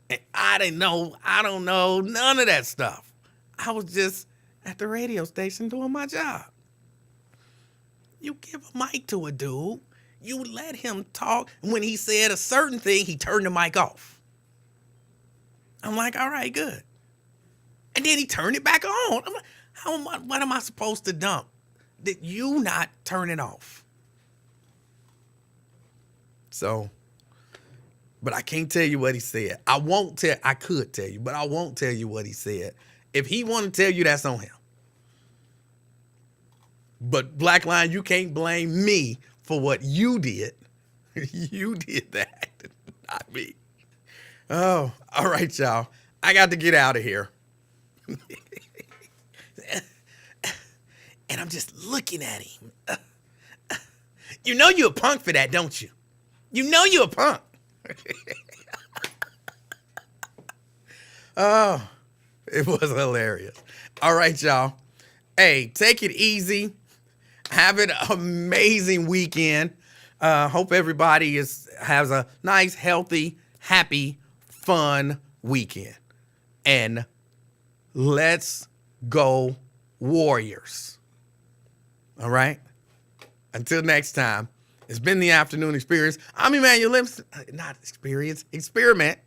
Speaker 1: And I don't know none of that stuff. I was just at the radio station doing my job. You give a mic to a dude, you let him talk. And when he said a certain thing, he turned the mic off. I'm like, all right, good. And then he turned it back on. I'm like, what am I supposed to dump? Did you not turn it off? So, but I can't tell you what he said. I could tell you, but I won't tell you what he said. If he want to tell you, that's on him. But Black Lion, you can't blame me for what you did. You did that, not me. Oh, all right, y'all. I got to get out of here. And I'm just looking at him. You know you're a punk for that, don't you? You know you're a punk. Oh, it was hilarious. All right, y'all. Hey, take it easy. Have an amazing weekend. Hope everybody has a nice, healthy, happy, fun weekend. And let's go Warriors. All right? Until next time, it's been the Afternoon Experience. I'm Emanuel Livingston. Not experience, experiment.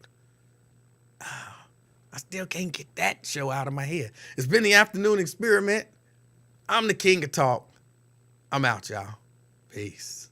Speaker 1: I still can't get that show out of my head. It's been the Afternoon Experiment. I'm the king of talk. I'm out, y'all. Peace.